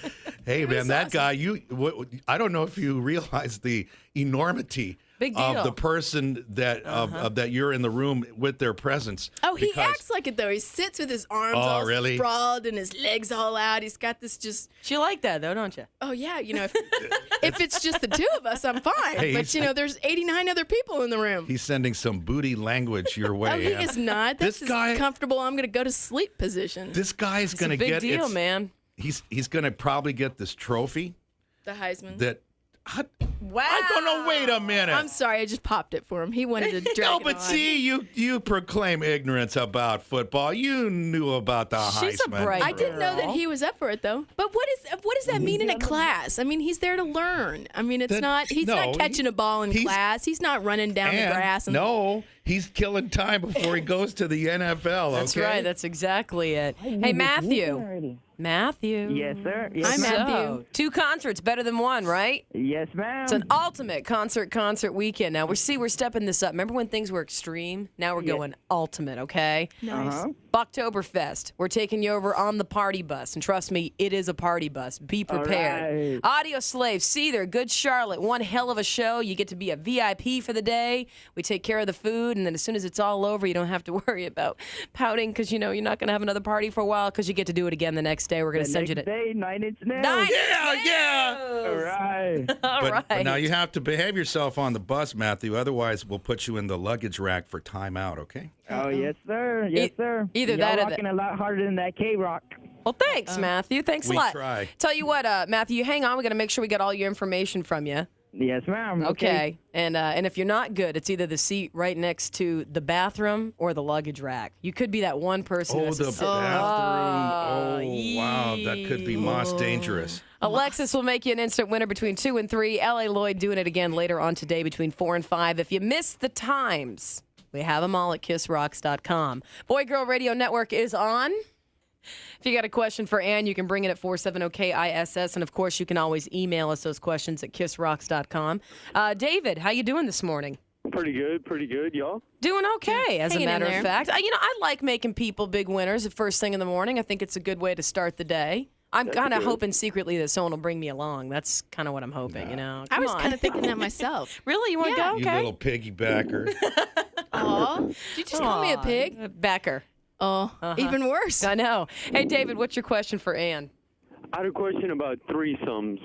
Hey, It man, was that awesome. guy, I don't know if you realize the enormity Big of deal. the person that of that you're in the room with their presence. Oh, he because- acts like it though. He sits with his arms Oh, all really? sprawled and his legs all out. He's got this just. You like that though, don't you? Oh yeah, if it's just the two of us, I'm fine. Hey, but there's 89 other people in the room. He's sending some booty language your way. Oh, he Ann. is not. This That's guy- his comfortable. I'm going to go to sleep position. This guy's It's going a to big get deal, man. He's going to probably get this trophy The Heisman. that. Wow. I don't know. Wait a minute. I'm sorry, I just popped it for him. He wanted to drag No, it but on. see, you proclaim ignorance about football. You knew about the She's a Heisman. bright I didn't know that girl. he was up for it though. But what does that mean in a class? I mean, he's there to learn. I mean, he's not catching a ball in class. He's not running down the grass. No, he's killing time before he goes to the NFL. That's okay? right. That's exactly it. Hey, Matthew. Matthew. Yes, sir. Yes, Hi, ma'am. Matthew. 2 concerts, better than 1, right? Yes, ma'am. It's an ultimate concert weekend. Now, we're stepping this up. Remember when things were extreme? Now we're going ultimate, okay? Nice. Boktoberfest. We're taking you over on the party bus. And trust me, it is a party bus. Be prepared. right. Audio Slave, Seether, Good Charlotte. One hell of a show. You get to be a VIP for the day. We take care of the food. And then as soon as it's all over, you don't have to worry about pouting because, you're not going to have another party for a while because you get to do it again the next day. We're going to send you to... Day, 9 Inch Nails. Yeah. All right. All right. But now you have to behave yourself on the bus, Matthew. Otherwise, we'll put you in the luggage rack for timeout, okay? Oh, yes, sir. Yes, sir. either Y'all that or rocking a lot harder than that K-Rock. Well, thanks, Matthew. Thanks a We lot. try. Tell you what, Matthew, hang on. We got to make sure we get all your information from you. Yes, ma'am. Okay. And if you're not good, it's either the seat right next to the bathroom or the luggage rack. You could be that one person. Oh, that's the a- bathroom. Oh, wow. That could be most dangerous. Alexis will make you an instant winner between 2 and 3. L.A. Lloyd doing it again later on today between 4 and 5. If you missed the times, we have them all at kissrocks.com. Boy Girl Radio Network is on. If you got a question for Ann, you can bring it at 470-KISS. And, of course, you can always email us those questions at kissrocks.com. David, how you doing this morning? Pretty good, y'all. Doing okay, as a Hanging in matter of there. fact. I like making people big winners the first thing in the morning. I think it's a good way to start the day. I'm kind of hoping secretly that someone will bring me along. That's kind of what I'm hoping, I Come was on. kind of thinking that myself. Really? You want to Yeah. go? You Okay. little piggybacker. Aw. Did you just call me a pig? Backer. Oh, even worse. I know. Hey, David, what's your question for Ann? I had a question about threesomes.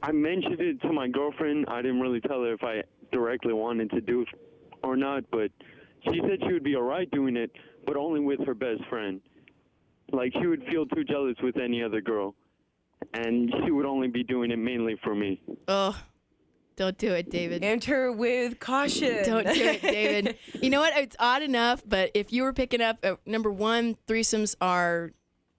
I mentioned it to my girlfriend. I didn't really tell her if I directly wanted to do it or not, but she said she would be all right doing it, but only with her best friend. Like, she would feel too jealous with any other girl, and she would only be doing it mainly for me. Oh, don't do it, David. Enter with caution. Don't do it, David. You know what? It's odd enough, but if you were picking up, number one, threesomes are,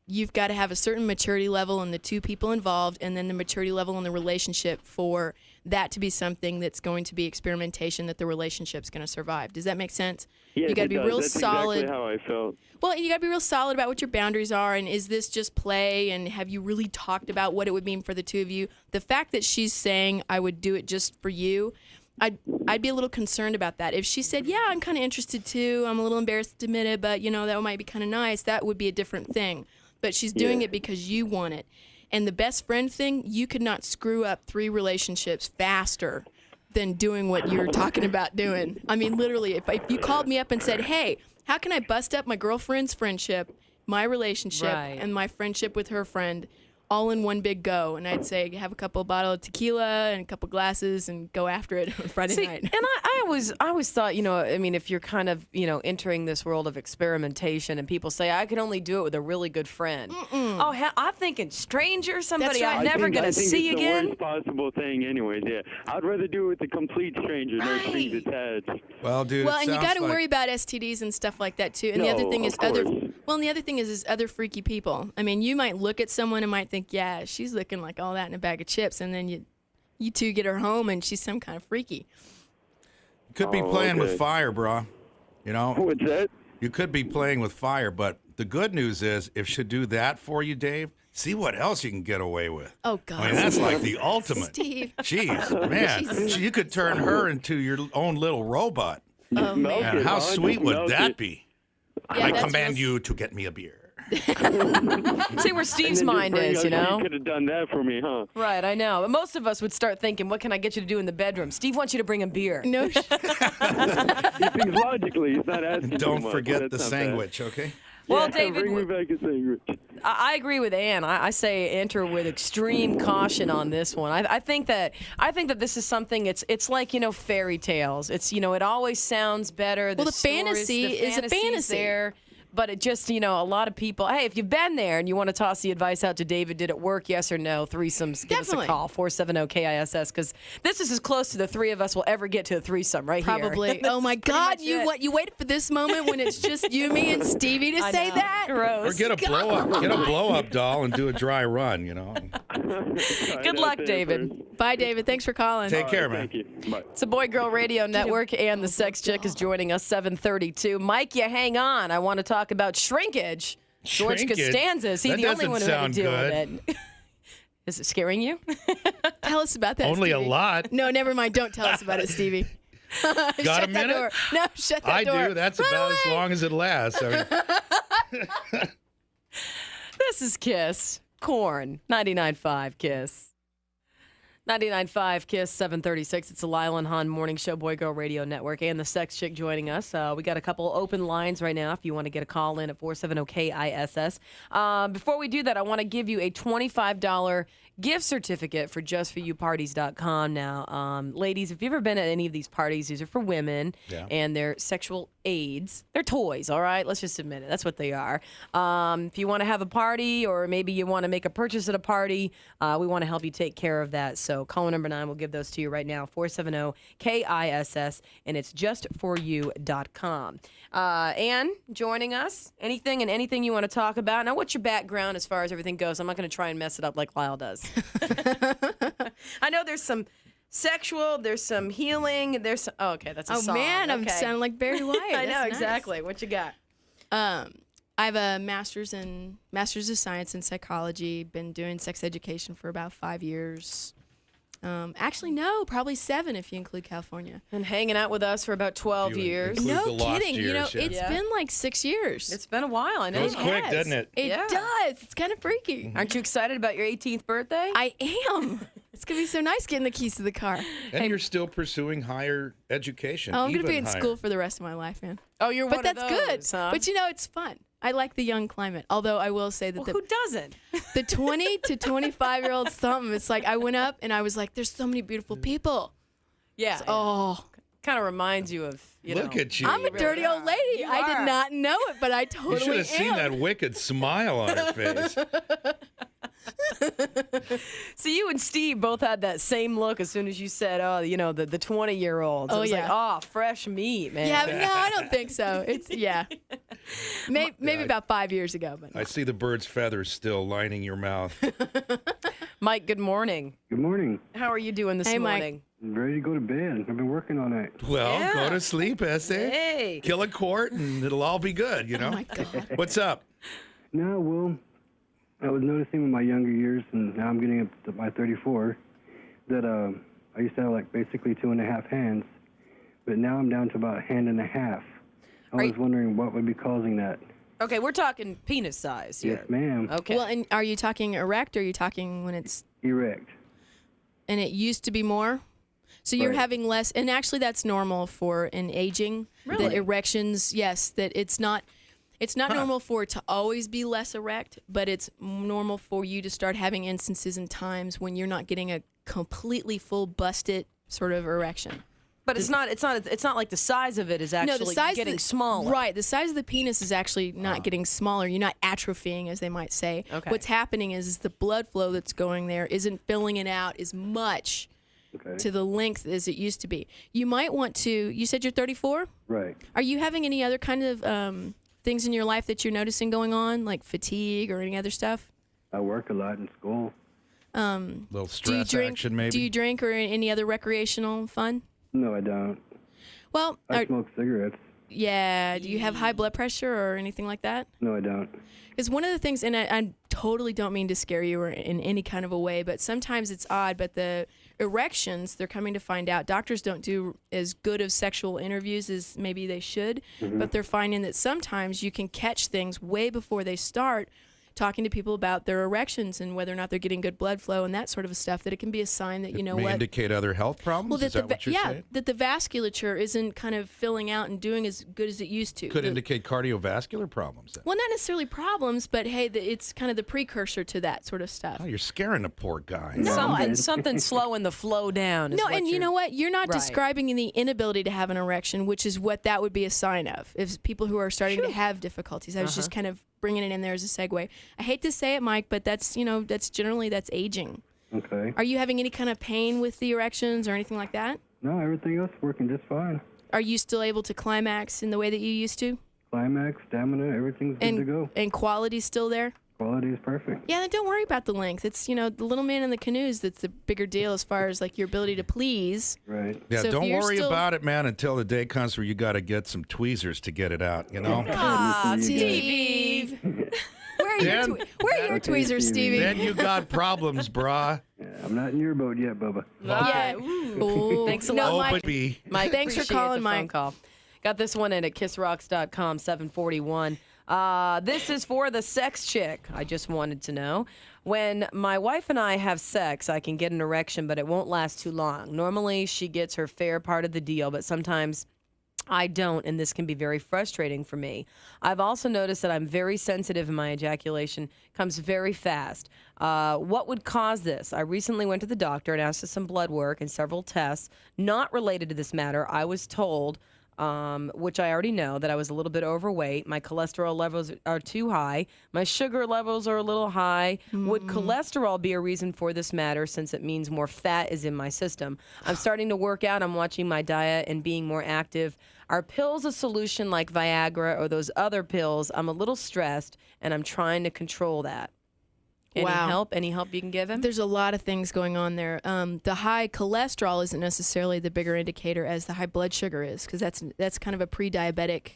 you've got to have a certain maturity level in the two people involved, and then the maturity level in the relationship for that to be something that's going to be experimentation that the relationship's going to survive. Does that make sense? Yes, you got to it be does. real That's solid. exactly how I felt. Well, you got to be real solid about what your boundaries are, and is this just play, and have you really talked about what it would mean for the two of you? The fact that she's saying, I would do it just for you, I'd be a little concerned about that. If she said, yeah, I'm kind of interested too, I'm a little embarrassed to admit it, but, that might be kind of nice, that would be a different thing. But she's doing it because you want it. And the best friend thing, you could not screw up 3 relationships faster than doing what you're talking about doing. I mean, literally, if you called me up and said, hey, how can I bust up my girlfriend's friendship, my relationship, Right. and my friendship with her friend all in one big go? And I'd say, have a couple of bottles of tequila and a couple glasses and go after it on Friday See, night. and I always thought, if you're kind of, entering this world of experimentation and people say, I could only do it with a really good friend. Oh, hell, I'm thinking stranger, somebody That's right. I'm never going to see I think again. it's the worst possible thing anyways, yeah. I'd rather do it with a complete stranger, no strings attached. Well, dude, Well, it and you sounds got to like- worry about STDs and stuff like that too. And the other No, thing is of course. and the other thing is other freaky people. I mean, you might look at someone and might think, yeah, she's looking like all that in a bag of chips, and then you two get her home and she's some kind of freaky. You could be playing with fire, bro. What's that? You could be playing with fire, but the good news is if she'll do that for you, Dave, see what else you can get away with. Oh God, I mean, that's like the ultimate. Steve. Jeez, man. You could turn her into your own little robot. Oh man. Man, how huh? sweet Just would melt that it. be? Yeah, I that's command real- you to get me a beer. See where Steve's And then mind just bring is, up, you know? You could have done that for me, huh? Right, I know. But most of us would start thinking, what can I get you to do in the bedroom? Steve wants you to bring him beer. No. He thinks logically. He's not asking too Don't much. forget That's the not bad. sandwich, okay? Well, Yeah, David, bring me back a sandwich. I agree with Ann. I say enter with extreme caution on this one. I think that this is something. It's like, you know, fairy tales. It's, you know, it always sounds better. Well, the stories, fantasy is a fantasy's fantasy. there. But it just, you know, a lot of people, hey, if you've been there and you want to toss the advice out to David, did it work? Yes or no? Threesomes, give us a call, 470-KISS, because this is as close to the three of us will ever get to a threesome right here. Probably. Oh, my God. You waited for this moment when it's just you, me, and Stevie to say that? Gross. Or get a blow up doll and do a dry run, you know. Good luck, David. Bye, David. Thanks for calling. Take care, man. Thank you. Bye. It's a Boy Girl Radio Network, and the Sex Chick is joining us 7:32. Mike, you hang on. I want to talk about shrinkage. George Shrinkage? Costanza, is he That the only doesn't one who had to sound deal good. with it? Is it scaring you? Tell us about that, Only a Stevie. lot. No, never mind. Don't tell us about it, Stevie. Got Shut a minute? That door. No, shut that I door. do. That's Run about as away. long as it lasts. I mean, This is Kiss. Corn. 99.5 Kiss. 99.5 Kiss 736. It's the Lisle Hahn Morning Show, Boy Girl Radio Network, and the Sex Chick joining us. We got a couple open lines right now if you want to get a call in at 470-KISS. Before we do that, I want to give you a $25 gift certificate for justforyouparties.com. Now, ladies, if you've ever been at any of these parties, these are for women, and they're sexual aids. They're toys, all right? Let's just admit it. That's what they are. If you want to have a party or maybe you want to make a purchase at a party, we want to help you take care of that. So caller number 9, we'll give those to you right now, 470-KISS, and it's justforyou.com. Ann, joining us. Anything and anything you want to talk about? Now, what's your background as far as everything goes? I'm not going to try and mess it up like Lisle does. I know there's some sexual, there's some healing, there's some, oh, okay, that's a song. Oh, man, I'm Okay. sounding like Barry White. I know, That's nice. exactly. What you got? I have a master's of science in psychology. Been doing sex education for about 5 years. Actually, no, probably 7 if you include California. And hanging out with us for about 12 If you years. include the No lost kidding. You know, years, yeah. it's been like 6 years. It's been a while, I know. Goes quick, has. doesn't it? It Yeah. does. It's kind of freaky. Aren't you excited about your 18th birthday? I am. It's going to be so nice getting the keys to the car. And you're still pursuing higher education. Oh, I'm going to even be in higher. school for the rest of my life, man. Oh, you're But one that's of good. those, huh? But, you know, it's fun. I like the young climate. Although I will say that Well, who doesn't? the 20 to 25-year-old something, it's like I went up and I was like, there's so many beautiful people. Yeah. Oh, Kind of reminds you of, Look at you. I'm a dirty old lady. You I are. did not know it, but I You totally should have seen am. that wicked smile on her face. So you and Steve both had that same look as soon as you said, oh, you know, the 20-year-olds. Oh, it was like, yeah. oh, fresh meat, man. Yeah, but no, I don't think so. It's maybe about 5 years ago, but I see the bird's feathers still lining your mouth. Mike, good morning. Good morning. How are you doing this Hey, Mike. morning? I'm ready to go to bed. I've been working all night. Well, Yeah. go to sleep, Esther. Hey. Kill a quart and it'll all be good, you know? oh my God. What's up? No, well, I was noticing in my younger years, and now I'm getting up to my 34, that I used to have like basically 2.5 hands, but now I'm down to about a hand and a half. I was wondering what would be causing that. Okay, we're talking penis size here. Yes, ma'am. Okay. Well, and are you talking erect or are you talking when it's, Erect. and it used to be more? So you're Right. having less, and actually that's normal for an aging. Really? That erections, yes, that it's not normal for it to always be less erect, but it's normal for you to start having instances and times when you're not getting a completely full busted sort of erection. But it's not like the size of it is actually No, the size getting of the, smaller. Right, the size of the penis is actually not getting smaller. You're not atrophying, as they might say. Okay. What's happening is the blood flow that's going there isn't filling it out as much Okay. to the length as it used to be. You might want to. You said you're 34. Right. Are you having any other kind of things in your life that you're noticing going on, like fatigue or any other stuff? I work a lot in school. Little Do you stress drink? action, maybe? Do you drink or any other recreational fun? No, I don't. Well, I smoke cigarettes. Yeah. Do you have high blood pressure or anything like that? No, I don't. Because one of the things, and I totally don't mean to scare you or in any kind of a way, but sometimes it's odd, but the erections, they're coming to find out, doctors don't do as good of sexual interviews as maybe they should, but they're finding that sometimes you can catch things way before they start, talking to people about their erections and whether or not they're getting good blood flow and that sort of stuff, that it can be a sign that, you know, may indicate other health problems? Well, Is that what you're saying? that the vasculature isn't kind of filling out and doing as good as it used to. Could indicate cardiovascular problems then. Well, not necessarily problems, but hey, it's kind of the precursor to that sort of stuff. Oh, you're scaring the poor guy. Something slowing the flow down. Is No, what and you know what? You're not Right. describing the inability to have an erection, which is what that would be a sign of. If people who are starting to have difficulties, I was just kind of bringing it in there as a segue. I hate to say it, Mike, but that's generally aging. Okay. Are you having any kind of pain with the erections or anything like that? No, everything else working just fine. Are you still able to climax in the way that you used to? Climax, stamina, everything's good to go. And quality's still there? Quality is perfect. Yeah, then don't worry about the length. It's, the little man in the canoes that's the bigger deal as far as like your ability to please. Right. Yeah, So if don't you're worry still- about it, man, until the day comes where you got to get some tweezers to get it out, you know? Aw, Steve. Where are your tweezers, Stevie? Then you got problems, brah. Yeah, I'm not in your boat yet, Bubba. Yeah. Ooh. Thanks a No, lot, Mike. Mike, Thanks for appreciate calling, the phone Mike. call. Got this one in at kissrocks.com, 741. This is for the sex chick. I just wanted to know. When my wife and I have sex, I can get an erection, but it won't last too long. Normally, she gets her fair part of the deal, but sometimes I don't, and this can be very frustrating for me. I've also noticed that I'm very sensitive and my ejaculation comes very fast. What would cause this? I recently went to the doctor and asked for some blood work and several tests not related to this matter. I was told, which I already know, that I was a little bit overweight. My cholesterol levels are too high. My sugar levels are a little high. Would cholesterol be a reason for this matter, since it means more fat is in my system? I'm starting to work out. I'm watching my diet and being more active. Are pills a solution like Viagra or those other pills? I'm a little stressed, and I'm trying to control that. Any help? Any help you can give him? There's a lot of things going on there. The high cholesterol isn't necessarily the bigger indicator as the high blood sugar is, because that's kind of a pre-diabetic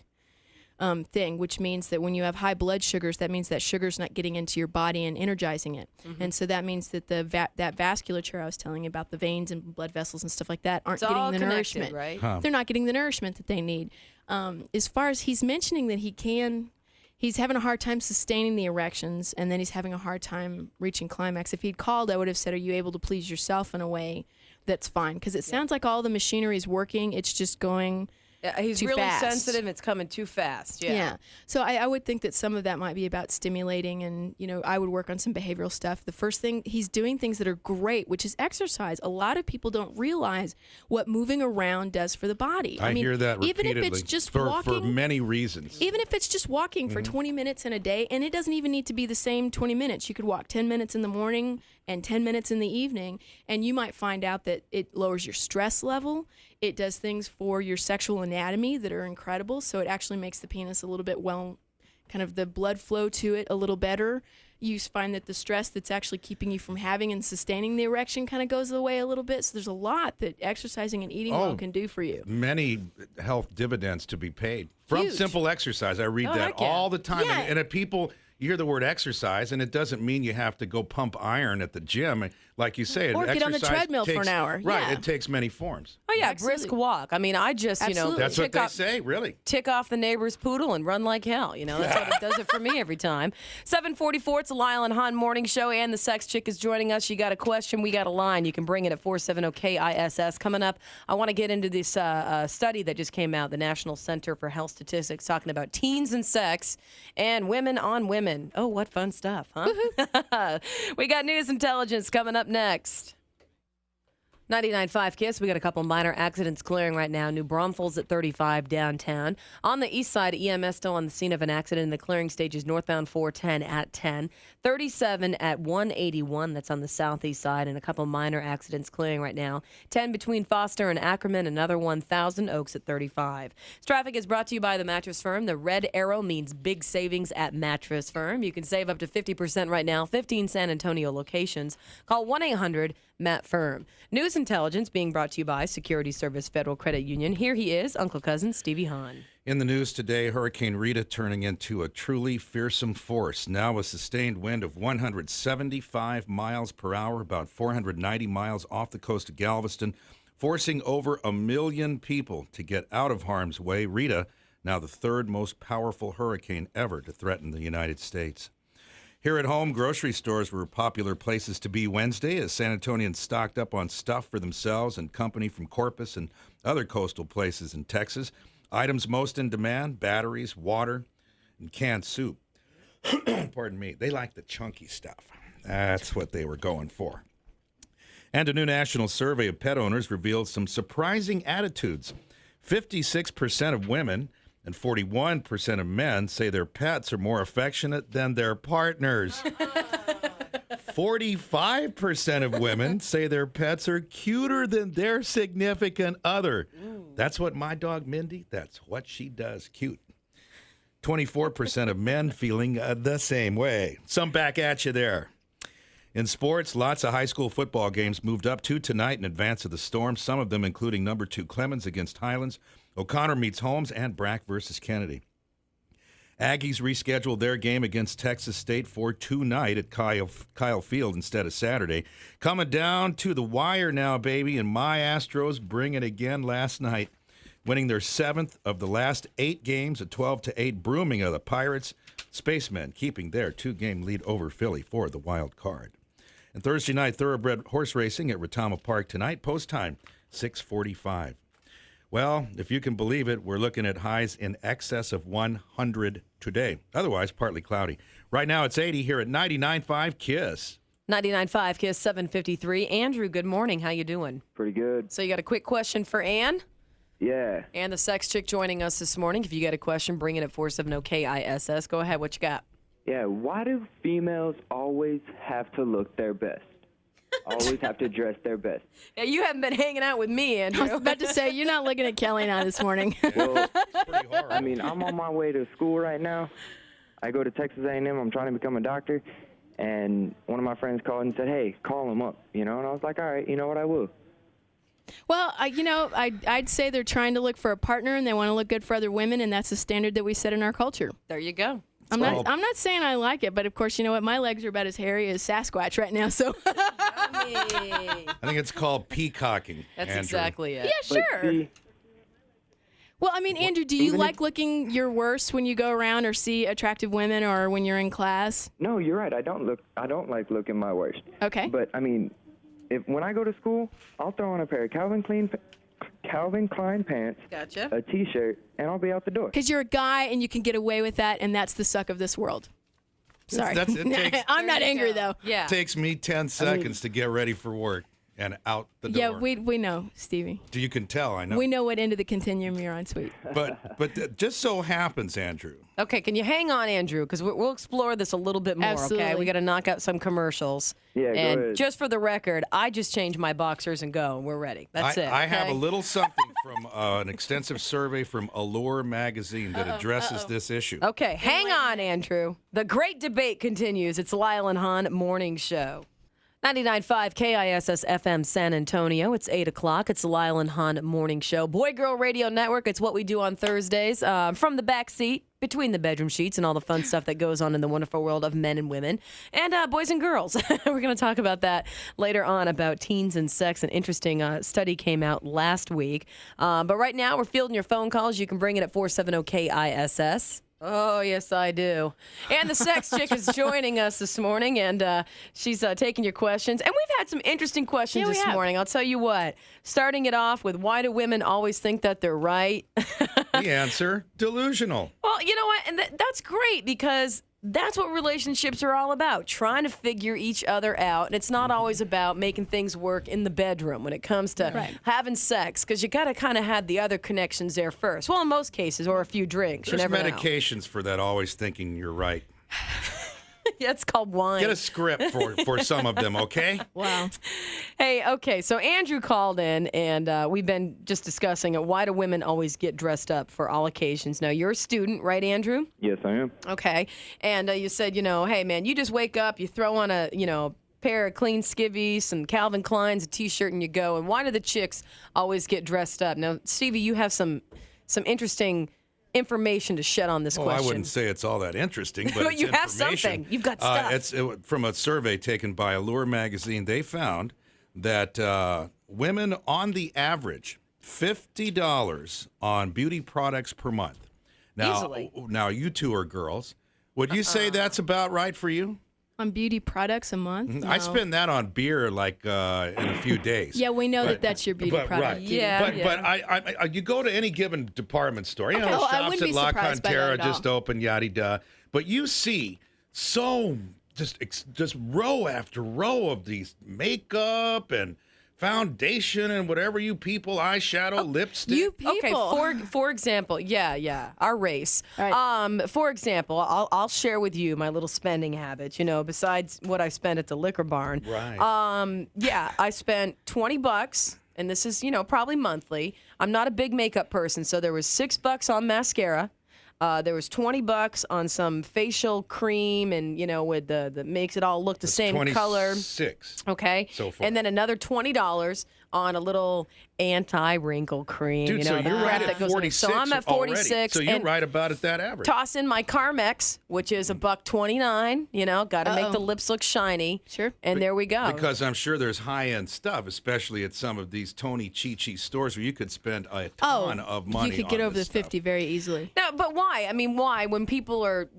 thing, which means that when you have high blood sugars, that means that sugar's not getting into your body and energizing it. And so that means that that vasculature I was telling you about, the veins and blood vessels and stuff like that, aren't It's getting all the connected, nourishment. right? Huh. They're not getting the nourishment that they need. As far as he's mentioning that he's having a hard time sustaining the erections, and then he's having a hard time reaching climax. If he'd called, I would have said, are you able to please yourself in a way that's fine? Because it sounds like all the machinery is working. It's just going He's too really fast. sensitive. It's coming too fast. Yeah. So I would think that some of that might be about stimulating, and, I would work on some behavioral stuff. The first thing, he's doing things that are great, which is exercise. A lot of people don't realize what moving around does for the body. I hear that repeatedly. Even if it's just for walking. many reasons. Even if it's just walking for 20 minutes in a day, and it doesn't even need to be the same 20 minutes. You could walk 10 minutes in the morning and 10 minutes in the evening, and you might find out that it lowers your stress level. It does things for your sexual anatomy that are incredible. So it actually makes the penis a little bit kind of the blood flow to it a little better. You find that the stress that's actually keeping you from having and sustaining the erection kind of goes away a little bit. So there's a lot that exercising and eating well can do for you. Many health dividends to be paid from Huge. simple exercise. I read that heck yeah. all the time. Yeah. And if people, you hear the word exercise, and it doesn't mean you have to go pump iron at the gym. Like you say, Or get on the exercise treadmill for takes- an hour. Right. Yeah. It takes many forms. Oh, yeah, Absolutely. brisk walk. I mean, I just, Absolutely. That's what tick they off, say, really. tick off the neighbor's poodle and run like hell. That's what it does it for me every time. 744, it's the Lisle Hahn Morning Show, and the sex chick is joining us. You got a question, we got a line. You can bring it at 470-KISS. Coming up, I want to get into this study that just came out, the National Center for Health Statistics, talking about teens and sex and women on women. Oh, what fun stuff, huh? We got news intelligence coming up next. 99.5 KISS. We got a couple minor accidents clearing right now. New Braunfels at 35 downtown. On the east side, EMS still on the scene of an accident in the clearing stages. Northbound 410 at 10. 37 at 181. That's on the southeast side. And a couple minor accidents clearing right now. 10 between Foster and Ackerman. Another 1,000 Oaks at 35. This traffic is brought to you by the Mattress Firm. The red arrow means big savings at Mattress Firm. You can save up to 50% right now. 15 San Antonio locations. Call 1-800-MATT-FIRM. News Intelligence being brought to you by Security Service Federal Credit Union. Here he is, Uncle Cousin Stevie Hahn. In the news today, Hurricane Rita turning into a truly fearsome force. Now a sustained wind of 175 miles per hour, about 490 miles off the coast of Galveston, forcing over 1 million people to get out of harm's way. Rita, now the third most powerful hurricane ever to threaten the United States. Here at home, grocery stores were popular places to be Wednesday as San Antonians stocked up on stuff for themselves and company from Corpus and other coastal places in Texas. Items most in demand, batteries, water, and canned soup. Pardon me. They like the chunky stuff. That's what they were going for. And a new national survey of pet owners revealed some surprising attitudes. 56% of women and 41% of men say their pets are more affectionate than their partners. 45% of women say their pets are cuter than their significant other. That's what my dog Mindy, that's what she does, cute. 24% of men feeling the same way. Some back at you there. In sports, lots of high school football games moved up to tonight in advance of the storm, some of them including number 2 Clemens against Highlands, O'Connor meets Holmes, and Brack versus Kennedy. Aggies rescheduled their game against Texas State for tonight at Kyle Field instead of Saturday. Coming down to the wire now, baby, and my Astros bring it again last night, winning their 7th of the last 8 games, a 12-8 brooming of the Pirates. Spacemen keeping their 2-game lead over Philly for the wild card. And Thursday night, thoroughbred horse racing at Retama Park tonight, post time, 6:45. Well, if you can believe it, we're looking at highs in excess of 100 today. Otherwise, partly cloudy. Right now, it's 80 here at 99.5 KISS. 99.5 KISS 753. Andrew, good morning. How you doing? Pretty good. So you got a quick question for Ann? Yeah. And the sex chick joining us this morning. If you got a question, bring it at 470-KISS. Go ahead. What you got? Yeah, why do females always have to look their best? Always have to dress their best. Yeah, you haven't been hanging out with me, Andrew. I was about to say, you're not looking at Kelley and I this morning. Well, I mean, I'm on my way to school right now. I go to Texas A&M. I'm trying to become a doctor. And one of my friends called and said, hey, call him up, And I was like, all right, you know what, I will. Well, I'd say they're trying to look for a partner and they want to look good for other women, and that's the standard that we set in our culture. There you go. I'm not saying I like it, but of course, you know what? My legs are about as hairy as Sasquatch right now, so. I think it's called peacocking. That's Andrew. exactly it. Yeah, sure. Well, I mean, Andrew, do you like looking your worst when you go around or see attractive women or when you're in class? No, you're right. I don't like looking my worst. Okay. But I mean, when I go to school, I'll throw on a pair of Calvin Klein pants, Gotcha. a T-shirt, and I'll be out the door. Because you're a guy and you can get away with that, and that's the suck of this world. Sorry. I'm not angry, though. Yeah. It takes me 10 seconds to get ready for work and out the door. Yeah, we know, Stevie. You can tell, I know. We know what end of the continuum you're on, sweet. But just so happens, Andrew. Okay, can you hang on, Andrew? Because we'll explore this a little bit more, Absolutely. okay? We got to knock out some commercials. Yeah, go and ahead. just for the record, I just changed my boxers and go, and we're ready. That's it. I have okay? a little something from an extensive survey from Allure magazine that addresses this issue. Okay, hang on, Andrew. The great debate continues. It's Lisle Hahn Morning Show. 99.5 KISS FM San Antonio. It's 8 o'clock. It's the Lisle Hahn Morning Show. Boy Girl Radio Network. It's what we do on Thursdays from the back seat, between the bedroom sheets, and all the fun stuff that goes on in the wonderful world of men and women and boys and girls. We're going to talk about that later on, about teens and sex. An interesting study came out last week. But right now, we're fielding your phone calls. You can bring it at 470-KISS. Oh, yes, I do. And the sex chick is joining us this morning, and she's taking your questions. And we've had some interesting questions this morning. I'll tell you what. Starting it off with, why do women always think that they're right? The answer, delusional. Well, you know what? And that's great, because that's what relationships are all about, trying to figure each other out. And it's not always about making things work in the bedroom when it comes to having sex, because you got to kind of have the other connections there first. Well, in most cases, or a few drinks. There's you never medications for that, always thinking you're right. Yeah, it's called wine. Get a script for some of them, okay? Wow. Hey, okay, so Andrew called in, and we've been just discussing why do women always get dressed up for all occasions. Now, you're a student, right, Andrew? Yes, I am. Okay, and you said, hey, man, you just wake up, you throw on a pair of clean skivvies, some Calvin Kleins, a T-shirt, and you go. And why do the chicks always get dressed up? Now, Stevie, you have some interesting information to shed on this question. I wouldn't say it's all that interesting, but it's you have something. You've got stuff. From a survey taken by Allure magazine. They found that women, on the average, $50 on beauty products per month. Now, you two are girls. Would you say that's about right for you? On beauty products a month? No. I spend that on beer like in a few days. Yeah, we know that's your beauty product. Right. Yeah, But you go to any given department store. You know, I shops wouldn't at be La surprised by that Cantera at just all. opened, yada-da. But you see just row after row of these makeup and foundation and whatever you people, eyeshadow, lipstick. You people. Okay, for example, our race. All right. For example, I'll share with you my little spending habits. You know, besides what I spend at the liquor barn. Right. I spent $20, and this is probably monthly. I'm not a big makeup person, so there was $6 on mascara. There was $20 on some facial cream, and with the makes it all look the same color. 26. Okay. So far. And then another $20 on a little anti-wrinkle cream. Dude, so the you're crap right that at goes in it. 46 So I'm at 46. already. So you're and right about at that average. Toss in my Carmex, which is $1.29. Got to make the lips look shiny. Sure. And there we go. Because I'm sure there's high-end stuff, especially at some of these Tony Chi-Chi stores where you could spend a ton of money. You could get on over the this 50 stuff. very easily. No, but why? I mean, why? When people are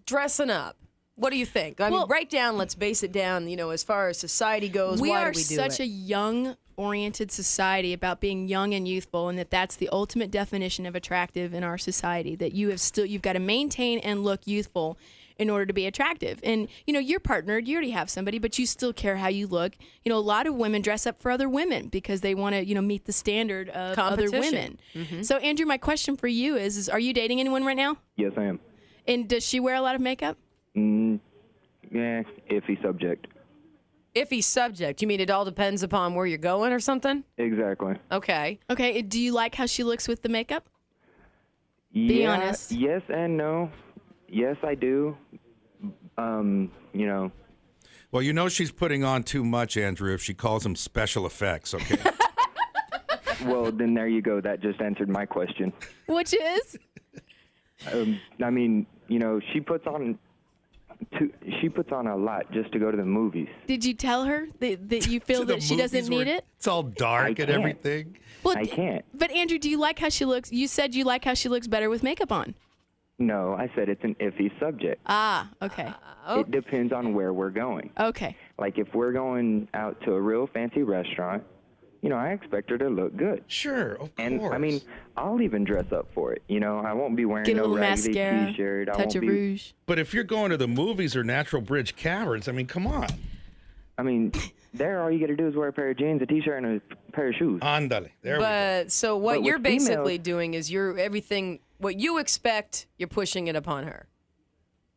dressing up, what do you think? I mean, right down, let's base it down, as far as society goes, We why are do we do such it? a young-oriented society about being young and youthful, and that's the ultimate definition of attractive in our society, that you've got to maintain and look youthful in order to be attractive. And, you're partnered, you already have somebody, but you still care how you look. A lot of women dress up for other women because they want to, meet the standard of other women. Mm-hmm. So, Andrew, my question for you is, are you dating anyone right now? Yes, I am. And does she wear a lot of makeup? Yeah, iffy subject. Iffy subject. You mean it all depends upon where you're going or something? Exactly. Okay. Okay, do you like how she looks with the makeup? Be honest. Yes and no. Yes, I do. Well, she's putting on too much, Andrew, if she calls them special effects, okay? Well, then there you go. That just answered my question. Which is? She puts on a lot just to go to the movies. Did you tell her that you feel that she doesn't need it? It's all dark and everything. Well, I can't. But Andrew, do you like how she looks? You said you like how she looks better with makeup on. No, I said it's an iffy subject. Ah, okay. It depends on where we're going. Okay. Like if we're going out to a real fancy restaurant, I expect her to look good. Sure, of And course. I'll even dress up for it. I won't be wearing Get a no little raggedy mascara, t-shirt. I touch won't of be, rouge. But if you're going to the movies or Natural Bridge Caverns, come on. There all you got to do is wear a pair of jeans, a t-shirt, and a pair of shoes. Ándale. There we go. But so what But you're with basically females- doing is what you expect, you're pushing it upon her.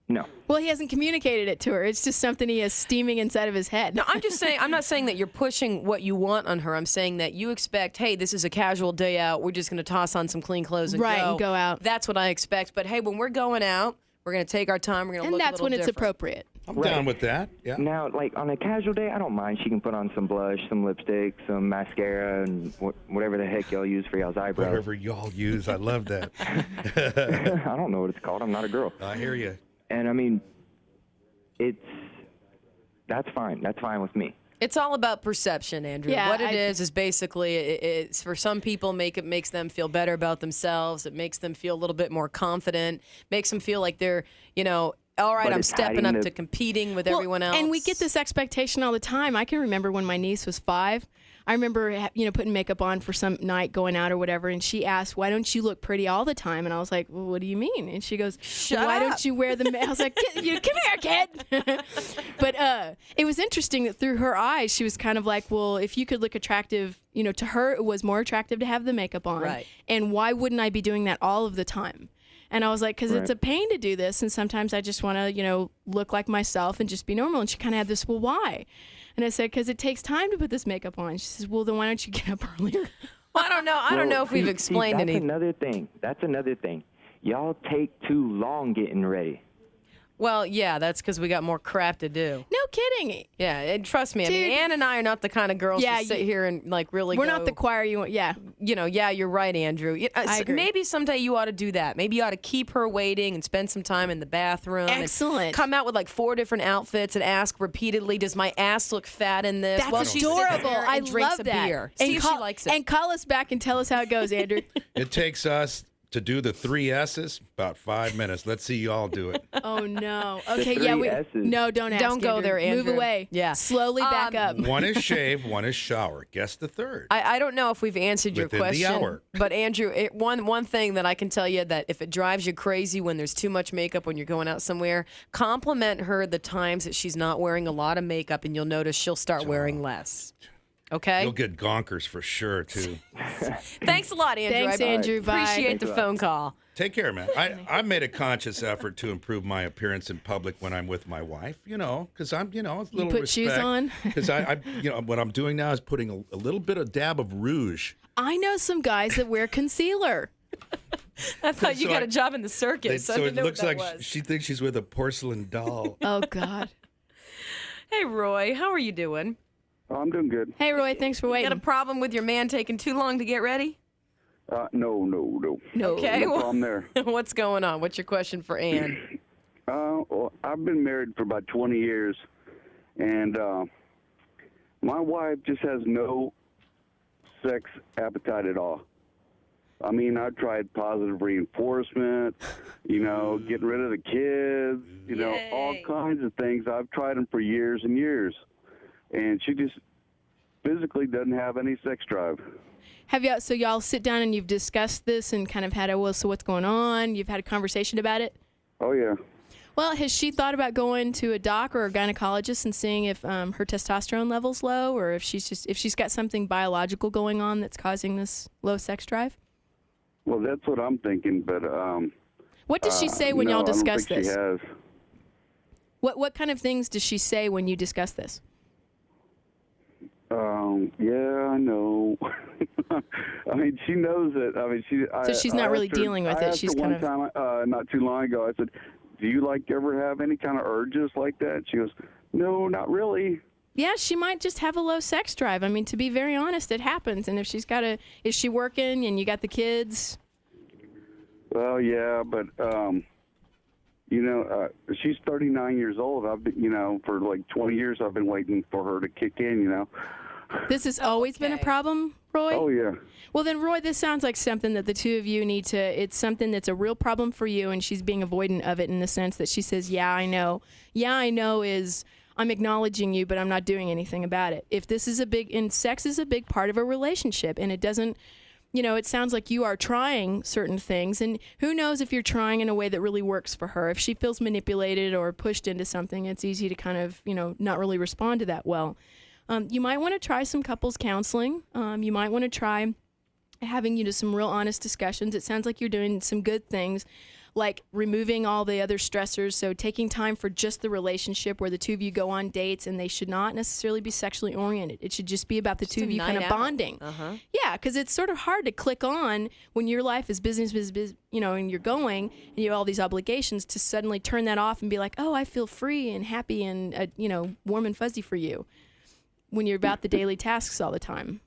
No. Well, he hasn't communicated it to her. It's just something he has steaming inside of his head. No, I'm just saying, I'm not saying that you're pushing what you want on her. I'm saying that you expect, hey, this is a casual day out. We're just going to toss on some clean clothes and Right, go. and go out. That's what I expect. But hey, when we're going out, we're going to take our time. We're going to And look a that's little when it's different. appropriate. I'm down with that. Yeah. Now, like on a casual day, I don't mind. She can put on some blush, some lipstick, some mascara, and whatever the heck y'all use for y'all's eyebrows. Whatever y'all use. I love that. I don't know what it's called. I'm not a girl. I hear you. And that's fine. That's fine with me. It's all about perception, Andrew. Yeah, what it is basically, it's for some people, it makes them feel better about themselves. It makes them feel a little bit more confident. Makes them feel like they're, all right, But I'm it's stepping hiding up the- to competing with Well, everyone else. And we get this expectation all the time. I can remember when my niece was 5. I remember, putting makeup on for some night, going out or whatever, and she asked, "Why don't you look pretty all the time?" And I was like, "Well, what do you mean?" And she goes, "Why up. don't you wear the?" I was like, "Come here, kid." But it was interesting that through her eyes, she was kind of like, "Well, if you could look attractive, to her, it was more attractive to have the makeup on, Right. And why wouldn't I be doing that all of the time?" And I was like, because it's a pain to do this, and sometimes I just want to, look like myself and just be normal. And she kind of had this, well, why? And I said, because it takes time to put this makeup on. She says, well, then why don't you get up earlier? Well, I don't know. I don't know if we've explained that's any. That's another thing. Y'all take too long getting ready. Well, yeah, that's because we got more crap to do. No kidding. Yeah, and trust me. I mean, Dude. Ann and I are not the kind of girls to sit here and like really. We're not the choir you want. Yeah. You know, yeah, you're right, Andrew. I agree. Maybe someday you ought to do that. Maybe you ought to keep her waiting and spend some time in the bathroom. Excellent. And come out with like 4 different outfits and ask repeatedly, "Does my ass look fat in this?" That's Well, she sits adorable. there and I drinks love a that. beer. And See if she likes it. And call us back and tell us how it goes, Andrew. It takes us to do the 3 S's about 5 minutes. Let's see you all do it. Oh no. Okay, The yeah, 3 S's. no, don't ask. Don't go there, Andrew. Move away. Yeah. Slowly back up. One is shave, one is shower. Guess the third. I don't know if we've answered your Within the question, hour. but Andrew, one thing that I can tell you that if it drives you crazy when there's too much makeup when you're going out somewhere, compliment her the times that she's not wearing a lot of makeup, and you'll notice she'll start wearing less. Okay? You'll get gonkers for sure, too. Thanks a lot, Andrew. Thanks, I Andrew. Bye. appreciate the phone call. Take care, man. I made a conscious effort to improve my appearance in public when I'm with my wife, because I'm, a little You put shoes respect. on? Because what I'm doing now is putting a little bit of dab of rouge. I know some guys that wear concealer. I thought you So got a job in the circus. I So didn't it know looks what like that was. she thinks she's with a porcelain doll. Oh God. Hey, Roy, how are you doing? Oh, I'm doing good. Hey, Roy, thanks for Got a waiting. problem with your man taking too long to get ready? No. No. Okay. No problem there. What's going on? What's your question for Ann? Well, I've been married for about 20 years, and my wife just has no sex appetite at all. I mean, I've tried positive reinforcement, getting rid of the kids, all kinds of things. I've tried them for years and years, and she just physically doesn't have any sex drive. So y'all sit down and you've discussed this and kind of had so what's going on? You've had a conversation about it? Oh, yeah. Well, has she thought about going to a doc or a gynecologist and seeing if her testosterone level's low, or if she's got something biological going on that's causing this low sex drive? Well, that's what I'm thinking, but what does she say when no, y'all discuss I don't think this? She has. What kind of things does she say when you discuss this? Yeah, I know. I mean, she knows it. I mean, So she's not really dealing with it. She's kind of. One time, not too long ago, I said, "Do you ever have any kind of urges like that?" She goes, "No, not really." Yeah, she might just have a low sex drive. I mean, to be very honest, it happens. And if is she working and you got the kids? Well, yeah, but she's 39 years old. I've been, for like 20 years, I've been waiting for her to kick in. This has always been a problem, Roy? Oh, yeah. Well, then, Roy, this sounds like something that the two of you need to, it's something that's a real problem for you, and she's being avoidant of it in the sense that she says, yeah, I know. Yeah, I know is, I'm acknowledging you, but I'm not doing anything about it. If this is and sex is a big part of a relationship, and it doesn't, it sounds like you are trying certain things, and who knows if you're trying in a way that really works for her. If she feels manipulated or pushed into something, it's easy to kind of, not really respond to that well. You might want to try some couples counseling. You might want to try having some real honest discussions. It sounds like you're doing some good things, like removing all the other stressors. So taking time for just the relationship where the two of you go on dates, and they should not necessarily be sexually oriented. It should just be about the two of you kind of bonding. Uh-huh. Yeah, because it's sort of hard to click on when your life is business, and you're going and you have all these obligations to suddenly turn that off and be like, oh, I feel free and happy and, warm and fuzzy for you when you're about the daily tasks all the time.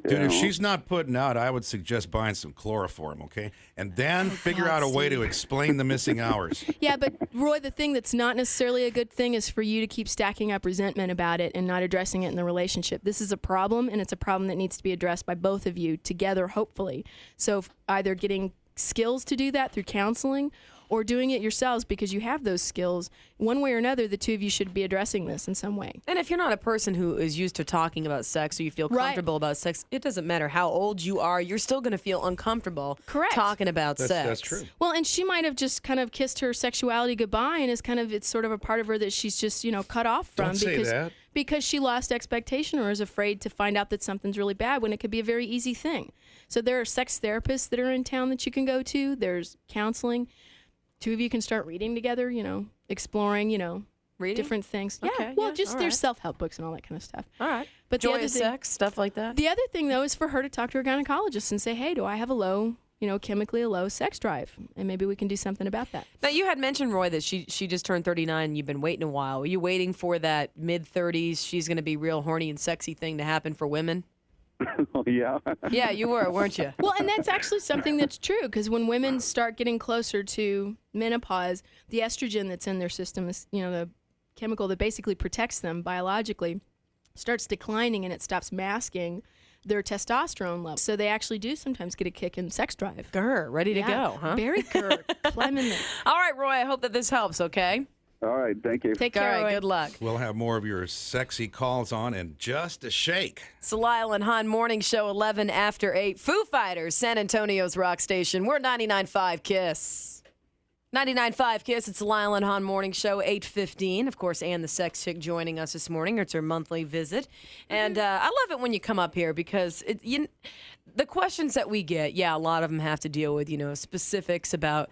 Dude, if she's not putting out, I would suggest buying some chloroform, okay? And then figure out a way to explain the missing hours. Yeah, but Roy, the thing that's not necessarily a good thing is for you to keep stacking up resentment about it and not addressing it in the relationship. This is a problem, and it's a problem that needs to be addressed by both of you together, hopefully. So either getting skills to do that through counseling or doing it yourselves because you have those skills. One way or another, the two of you should be addressing this in some way. And if you're not a person who is used to talking about sex or you feel comfortable about sex, it doesn't matter how old you are, you're still going to feel uncomfortable talking about sex. That's true. Well, and she might have just kind of kissed her sexuality goodbye and it's sort of a part of her that she's just, cut off from. Don't say that. Because she lost expectation or is afraid to find out that something's really bad when it could be a very easy thing. So there are sex therapists that are in town that you can go to. There's counseling. Two of you can start reading together, exploring, Reading? different things. Okay, Well, yeah, just all there's right. self-help books and all that kind of stuff. All right. But Joy of sex, stuff like that. The other thing, though, is for her to talk to her gynecologist and say, hey, do I have a low, chemically a low sex drive, and maybe we can do something about that. Now, you had mentioned, Roy, that she just turned 39 and you've been waiting a while. Were you waiting for that mid-30s, she's going to be real horny and sexy thing to happen for women? Oh, yeah. Yeah, you were, weren't you? Well, and that's actually something that's true, because when women start getting closer to menopause, the estrogen that's in their system is, the chemical that basically protects them biologically, starts declining, and it stops masking their testosterone level. So they actually do sometimes get a kick in sex drive. Grr, ready to go, huh? Very grr. Climb in there. All right, Roy, I hope that this helps, okay? All right, thank you. Take care, All right, Roy. good luck. We'll have more of your sexy calls on in just a shake. It's the Lisle Hahn Morning Show, 11 after 8. Foo Fighters, San Antonio's rock station. We're 99.5 KISS. 99.5 KISS, it's the Lisle Hahn Morning Show, 8:15. Of course, Ann the Sex Chick joining us this morning. It's her monthly visit. And I love it when you come up here because the questions that we get, a lot of them have to deal with, specifics about,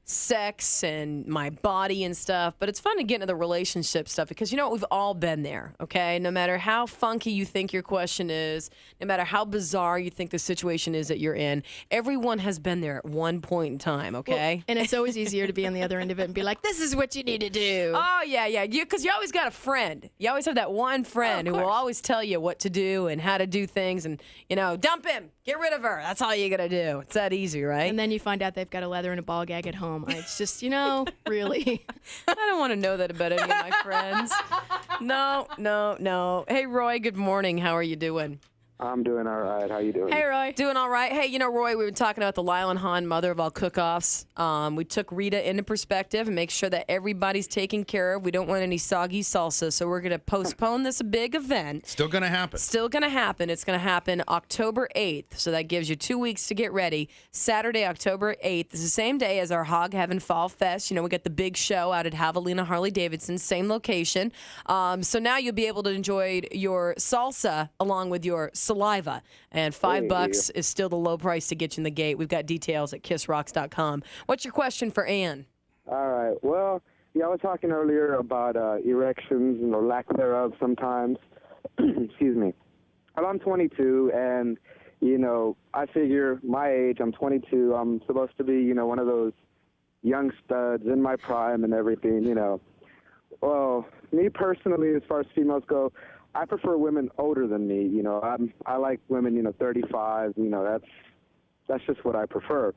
sex and my body and stuff, but it's fun to get into the relationship stuff because we've all been there, okay? No matter how funky you think your question is, no matter how bizarre you think the situation is that you're in, everyone has been there at one point in time, okay? Well, and it's always easier to be on the other end of it and be like, this is what you need to do. Oh, yeah, because you always got a friend. You always have that one friend who will always tell you what to do and how to do things and, dump him, get rid of her. That's all you got to do. It's that easy, right? And then you find out they've got a leather and a ball gag at home. It's just, really. I don't want to know that about any of my friends. No. Hey, Roy, good morning. How are you doing? I'm doing all right. How you doing? Hey, Roy. Doing all right. Hey, Roy, we've been talking about the Lisle Hahn, mother of all cook-offs. We took Rita into perspective and make sure that everybody's taken care of. We don't want any soggy salsa, so we're going to postpone this big event. Still going to happen. Still going to happen. It's going to happen October 8th, so that gives you 2 weeks to get ready. Saturday, October 8th is the same day as our Hog Heaven Fall Fest. We got the big show out at Javelina Harley-Davidson, same location. So now you'll be able to enjoy your salsa along with your saliva, and $5 is still the low price to get you in the gate. We've got details at kissrocks.com. What's your question for Ann? All right. Well, I was talking earlier about erections and the lack thereof sometimes. Excuse me. Well, I'm 22, and, I figure my age, I'm 22, I'm supposed to be, one of those young studs in my prime and everything, Well, me personally, as far as females go, I prefer women older than me. I like women, 35. That's just what I prefer.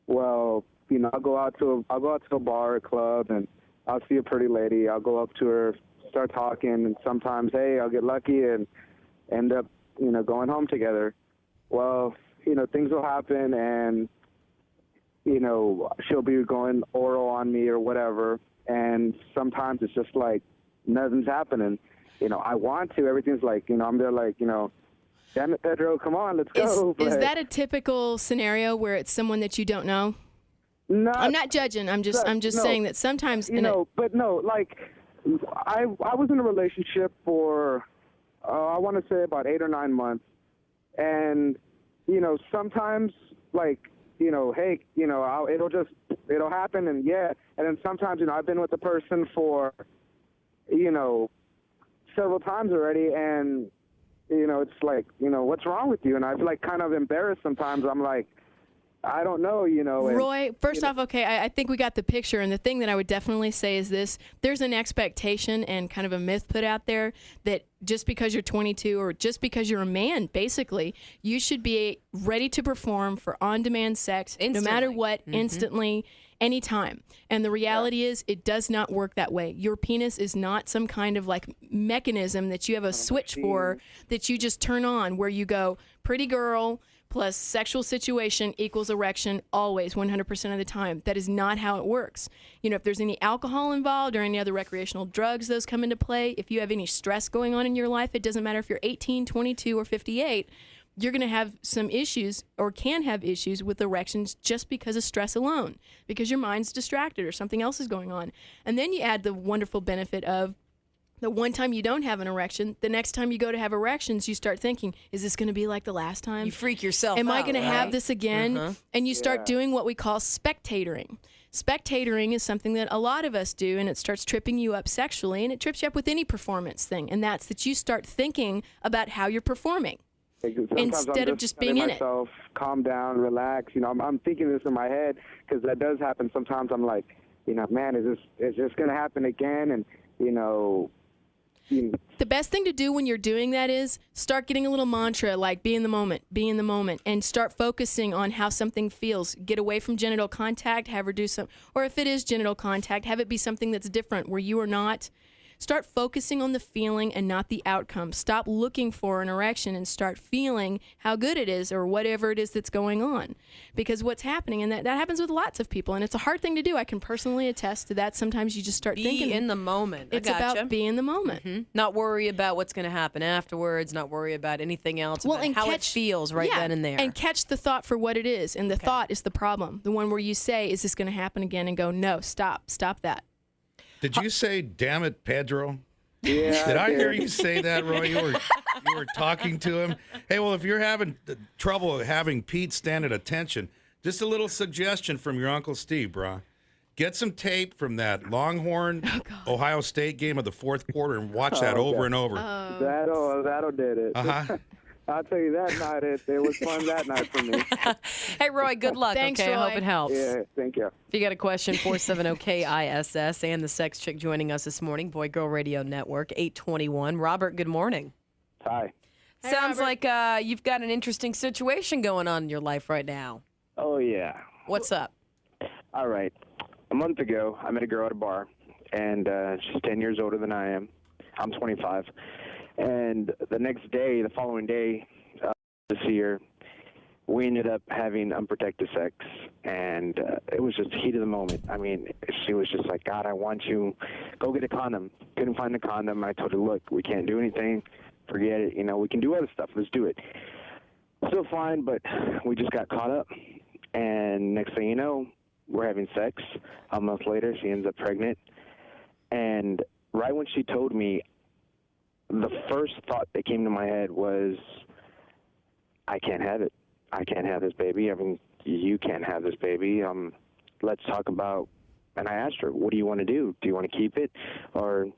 Well, I'll go out to a bar or club, and I'll see a pretty lady. I'll go up to her, start talking, and sometimes, hey, I'll get lucky and end up, going home together. Well, things will happen, and she'll be going oral on me or whatever, and sometimes it's just like nothing's happening. I want to. Everything's like, I'm there like, damn it, Pedro, come on, let's go. Is that a typical scenario where it's someone that you don't know? No. I'm not judging. I'm just saying that sometimes. But no, like, I was in a relationship for, I want to say about 8 or 9 months. And, sometimes, like, hey, it'll happen. And then sometimes, I've been with the person for, several times already, and it's like, what's wrong with you? And I feel like kind of embarrassed sometimes. I'm like, I don't know, and, Roy, first off, okay, I think we got the picture, and the thing that I would definitely say is this: there's an expectation and kind of a myth put out there that just because you're 22 or just because you're a man, basically, you should be ready to perform for on-demand sex no matter what, instantly, anytime. And the reality is it does not work that way. Your penis is not some kind of like mechanism that you have a switch for that you just turn on where you go, pretty girl plus sexual situation equals erection always, 100% of the time. That is not how it works. If there's any alcohol involved or any other recreational drugs, those come into play. If you have any stress going on in your life, it doesn't matter if you're 18, 22, or 58, you're going to have some issues or can have issues with erections just because of stress alone, because your mind's distracted or something else is going on. And then you add the wonderful benefit of the one time you don't have an erection, the next time you go to have erections, you start thinking, is this going to be like the last time? You freak yourself out. Am I going to right? have this again? And you start doing what we call spectatoring. Spectatoring is something that a lot of us do, and it starts tripping you up sexually, and it trips you up with any performance thing, and that's that you start thinking about how you're performing. instead of just being in it. Myself, calm down, relax. I'm thinking this in my head because that does happen sometimes. I'm like, man, is this going to happen again? And the best thing to do when you're doing that is start getting a little mantra like be in the moment, and start focusing on how something feels. Get away from genital contact, have her do some, or if it is genital contact, have it be something that's different where you are not. Start focusing on the feeling and not the outcome. Stop looking for an erection and start feeling how good it is or whatever it is that's going on. Because what's happening, and that happens with lots of people, and it's a hard thing to do. I can personally attest to that. Sometimes you just start thinking. Be in the moment. It's about being in the moment. Mm-hmm. Not worry about what's going to happen afterwards, not worry about anything else, about how it feels right then and there. And catch the thought for what it is. And the thought is the problem. The one where you say, is this going to happen again? And go, no, stop that. Did you say, damn it, Pedro? Yeah. Did I hear you say that, Roy? You were talking to him. Hey, well, if you're having trouble having Pete stand at attention, just a little suggestion from your Uncle Steve, brah. Get some tape from that Longhorn Ohio State game of the fourth quarter and watch that over and over. That'll did it. Uh-huh. I'll tell you that night, it was fun that night for me. Hey, Roy, good luck. Thanks, okay, Roy. I hope it helps. Yeah, thank you. If you got a question, 470-KISS and the sex chick joining us this morning, Boy Girl Radio Network, 821. Robert, good morning. Hi. Sounds like you've got an interesting situation going on in your life right now. Oh, yeah. What's up? All right. A month ago, I met a girl at a bar, and she's 10 years older than I am. I'm 25. And the following day, this year, we ended up having unprotected sex, and it was just heat of the moment. I mean, she was just like, God, I want you. Go get a condom. Couldn't find a condom. I told her, look, we can't do anything. Forget it. We can do other stuff. Let's do it. Still fine, but we just got caught up. And next thing you know, we're having sex. A month later, she ends up pregnant. And right when she told me, the first thought that came to my head was, I can't have it. I can't have this baby. I mean, you can't have this baby. Let's talk about, and I asked her, what do you want to do? Do you want to keep it, or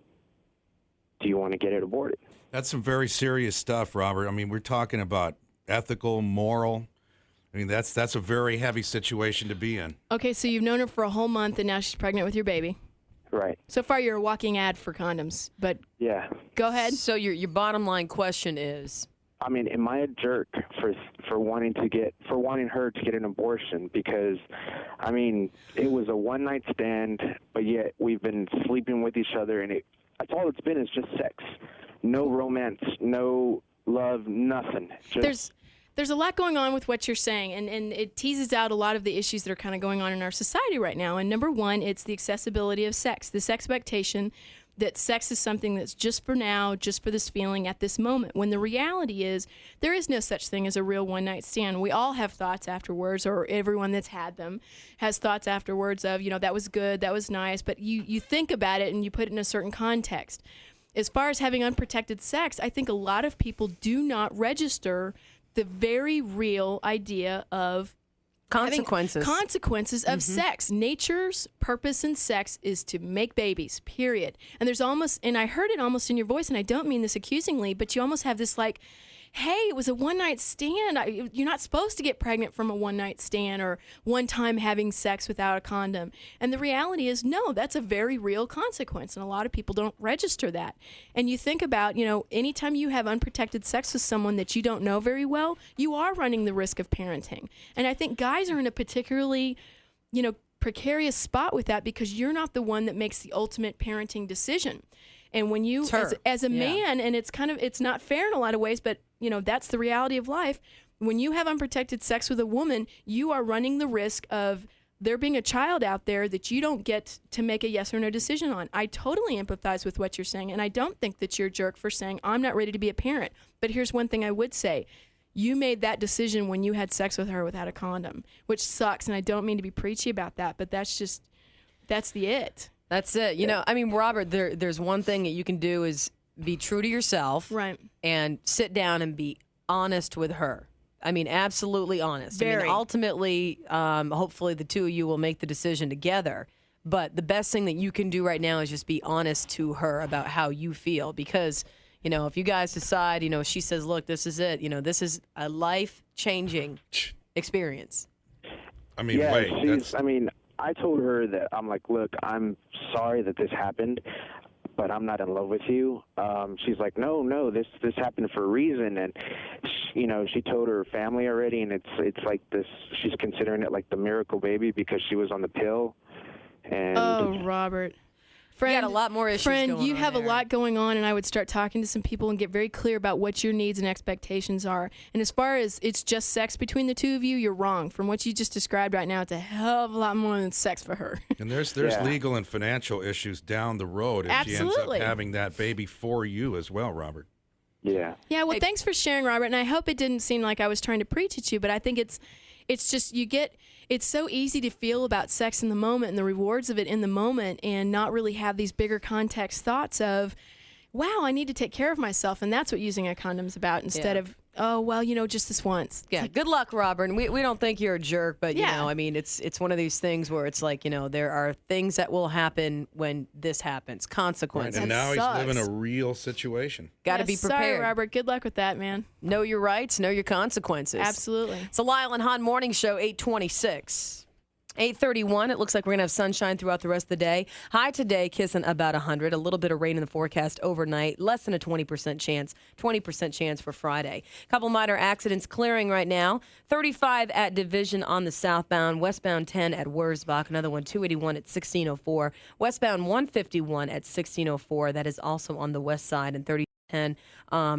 do you want to get it aborted? That's some very serious stuff, Robert. I mean, we're talking about ethical, moral. I mean, that's a very heavy situation to be in. Okay, so you've known her for a whole month, and now she's pregnant with your baby. Right. So far, you're a walking ad for condoms, but yeah. Go ahead. So your bottom line question is, I mean, am I a jerk for wanting her to get an abortion? Because, I mean, it was a one-night stand, but yet we've been sleeping with each other, and that's all it's been is just sex. No romance, no love, nothing. There's a lot going on with what you're saying, and it teases out a lot of the issues that are kind of going on in our society right now. And number one, it's the accessibility of sex, this expectation that sex is something that's just for now, just for this feeling at this moment, when the reality is there is no such thing as a real one-night stand. We all have thoughts afterwards, or everyone that's had them has thoughts afterwards of, that was good, that was nice, but you think about it and you put it in a certain context. As far as having unprotected sex, I think a lot of people do not register the very real idea of consequences of sex. Nature's purpose in sex is to make babies, period. And there's almost, and I heard it almost in your voice, and I don't mean this accusingly, but you almost have this like, hey, it was a one-night stand. You're not supposed to get pregnant from a one-night stand or one time having sex without a condom. And the reality is, no, that's a very real consequence, and a lot of people don't register that. And you think about, anytime you have unprotected sex with someone that you don't know very well, you are running the risk of parenting. And I think guys are in a particularly, precarious spot with that because you're not the one that makes the ultimate parenting decision. And when you, as a man, and it's not fair in a lot of ways, but that's the reality of life. When you have unprotected sex with a woman, you are running the risk of there being a child out there that you don't get to make a yes or no decision on. I totally empathize with what you're saying, and I don't think that you're a jerk for saying, I'm not ready to be a parent. But here's one thing I would say. You made that decision when you had sex with her without a condom, which sucks, and I don't mean to be preachy about that, but that's the it. That's it. Robert, there's one thing that you can do is be true to yourself. Right. And sit down and be honest with her. I mean, absolutely honest. Very. Ultimately, hopefully the two of you will make the decision together. But the best thing that you can do right now is just be honest to her about how you feel because, You know, if you guys decide, you know, she says, look, this is it. You know, this is a life-changing experience. I mean, yeah, wait. I told her that I'm like, look, I'm sorry that this happened, but I'm not in love with you. She's like, no, this happened for a reason, and she told her family already, and it's like this. She's considering it like the miracle baby because she was on the pill. And oh, Robert. Friend, you got a lot more issues going you on have there. a lot going on, and I would start talking to some people and get very clear about what your needs and expectations are. And as far as it's just sex between the two of you, you're wrong. From what you just described right now, it's a hell of a lot more than sex for her. And there's legal and financial issues down the road if she ends up having that baby for you as well, Robert. Yeah. Yeah, well, thanks for sharing, Robert. And I hope it didn't seem like I was trying to preach at you, but I think it's just it's so easy to feel about sex in the moment and the rewards of it in the moment and not really have these bigger context thoughts of, wow, I need to take care of myself. And that's what using a condom's about instead of, oh, well, just this once. Yeah, good luck, Robert. And we don't think you're a jerk, but, you know, I mean, it's one of these things where it's like, there are things that will happen when this happens, consequences. Right, and now he's living a real situation. Got to be prepared. Sorry, Robert. Good luck with that, man. Know your rights, know your consequences. Absolutely. It's a Lisle Hahn Morning Show, 826. 8:31. It looks like we're going to have sunshine throughout the rest of the day. High today, kissing about 100. A little bit of rain in the forecast overnight. Less than a 20% chance. 20% chance for Friday. Couple minor accidents clearing right now. 35 at Division on the southbound. Westbound 10 at Wurzbach. Another one, 281 at 1604. Westbound 151 at 1604. That is also on the west side. And 30.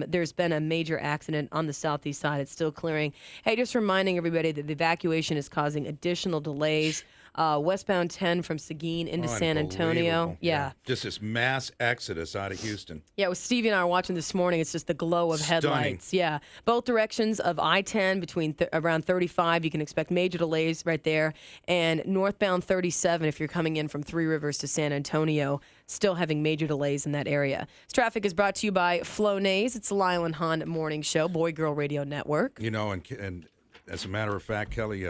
There's been a major accident on the southeast side. It's still clearing. Hey, just reminding everybody that the evacuation is causing additional delays. Westbound 10 from Seguin into San Antonio. Yeah. Just this mass exodus out of Houston. Yeah, with Stevie and I were watching this morning. It's just the glow of headlights. Yeah. Both directions of I-10 between around 35. You can expect major delays right there. And northbound 37, if you're coming in from Three Rivers to San Antonio, still having major delays in that area. This traffic is brought to you by Flonase. It's the Lisle Hahn Morning Show, Boy Girl Radio Network. And as a matter of fact, Kelley,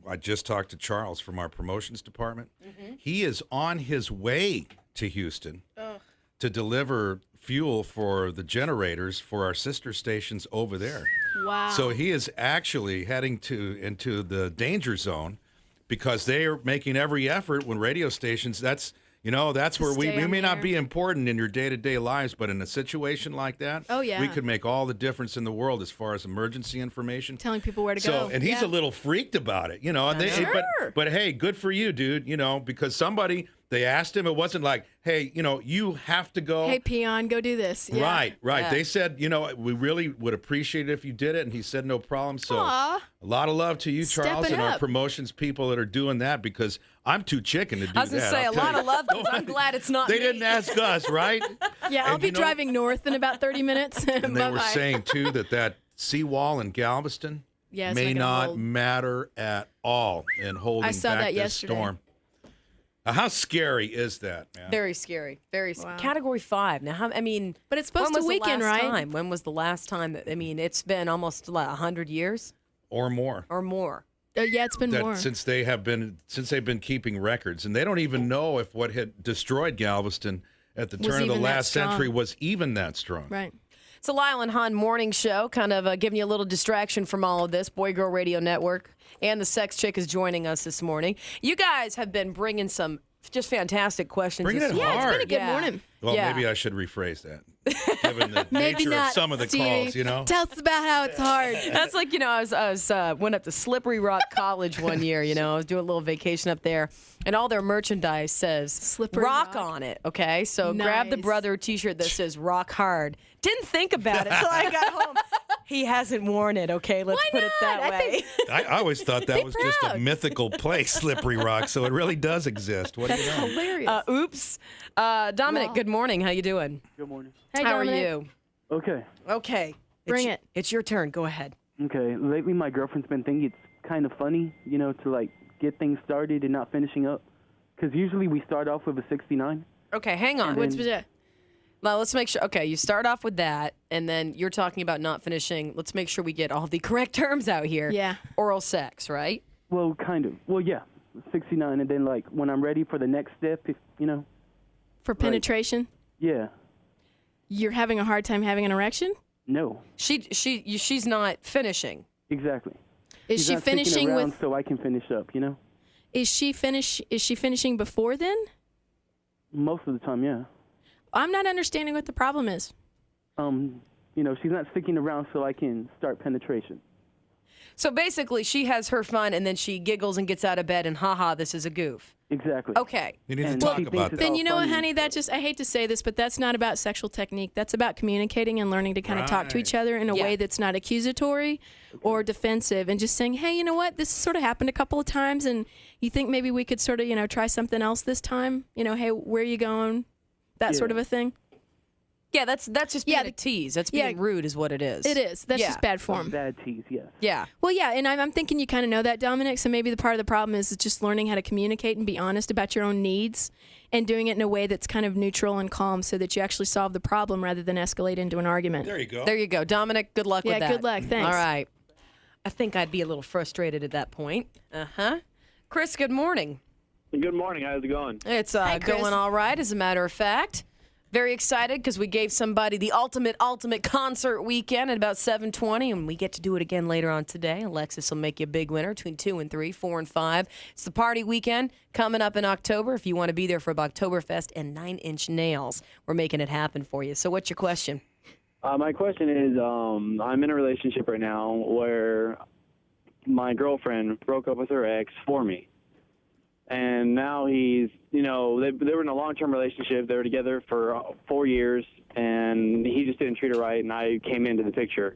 I just talked to Charles from our promotions department. Mm-hmm. He is on his way to Houston to deliver fuel for the generators for our sister stations over there. Wow. So he is actually heading into the danger zone because they are making every effort when radio stations, that's where we may not be important in your day-to-day lives, but in a situation like that, we could make all the difference in the world as far as emergency information. Telling people where to go. And he's a little freaked about it, but hey, good for you, dude, because they asked him, it wasn't like, hey, you have to go. Hey, peon, go do this. Yeah. Right. Yeah. They said, we really would appreciate it if you did it, and he said no problem. So Aww. A lot of love to you, Charles, Stepping and our up. promotions people that are doing that, because I'm too chicken to do that. I was going to say, a lot of love, because I'm glad it's not They me. didn't ask us, right? Yeah, I'll be driving north in about 30 minutes. And they were saying, too, that seawall in Galveston may not matter at all in holding back this storm. How scary is that, man? Very scary. Very scary. Category 5. Now, but it's supposed to weaken, right? When was the last time? It's been almost 100 years or more. Yeah, it's been more since they've been keeping records, and they don't even know if what had destroyed Galveston at the turn of the last century was even that strong. Right. It's a Lisle Hahn Morning Show, kind of giving you a little distraction from all of this. Boy Girl Radio Network. And the sex chick is joining us this morning. You guys have been bringing some just fantastic questions. Bringing it hard. Yeah, it's been a good morning. Well, maybe I should rephrase that, given the nature of some of the calls, Tell us about how it's hard. That's like, I went up to Slippery Rock College one year, I was doing a little vacation up there, and all their merchandise says Slippery rock on it, okay? So grab the brother t-shirt that says rock hard. Didn't think about it until I got home. He hasn't worn it, okay? Let's put it that way. I always thought that was just a mythical place, Slippery Rock, so it really does exist. What do you know? Hilarious. Oops. Dominic, good morning. How you doing? Good morning. Hey, How Dominic. are you? Okay. Bring it. It's your turn. Go ahead. Okay. Lately, my girlfriend's been thinking it's kind of funny, to get things started and not finishing up. Because usually we start off with a 69. Okay, hang on. What's it? Well, let's make sure. Okay, you start off with that, and then you're talking about not finishing. Let's make sure we get all the correct terms out here. Yeah. Oral sex, right? Well, kind of. Well, yeah, 69, and then when I'm ready for the next step, For penetration? Yeah. You're having a hard time having an erection? No. She's not finishing. Exactly. Is She's she not sticking finishing around with? so I can finish up, you know? Is she finishing before then? Most of the time, yeah. I'm not understanding what the problem is. You know, she's not sticking around so I can start penetration. So basically, she has her fun, and then she giggles and gets out of bed, and haha, this is a goof. Exactly. Okay. You need to And talk she about thinks that. it's Then all you know what, funny. honey? That just, I hate to say this, but that's not about sexual technique. That's about communicating and learning to kind of talk to each other in a way that's not accusatory or defensive, and just saying, hey, you know what? This sort of happened a couple of times, and you think maybe we could sort of, you know, try something else this time? You know, hey, where are you going? That sort of a thing. Yeah, that's just being a tease. That's being rude is what it is. It is. That's just bad form. Bad tease, yes. Yeah. Well, yeah, and I'm thinking you kind of know that, Dominic, so maybe the part of the problem is just learning how to communicate and be honest about your own needs and doing it in a way that's kind of neutral and calm so that you actually solve the problem rather than escalate into an argument. There you go. There you go. Dominic, good luck with that. Yeah, good luck. Thanks. All right. I think I'd be a little frustrated at that point. Uh-huh. Chris, good morning. Good morning. How's it going? It's Hi, Chris. going all right, as a matter of fact. Very excited because we gave somebody the ultimate concert weekend at about 7:20, and we get to do it again later on today. Alexis will make you a big winner between 2 and 3, 4 and 5. It's the party weekend coming up in October. If you want to be there for Oktoberfest and 9 Inch Nails, we're making it happen for you. So what's your question? My question is, I'm in a relationship right now where my girlfriend broke up with her ex for me. And now he's, you know, they were in a long-term relationship. They were together for 4 years, and he just didn't treat her right, and I came into the picture.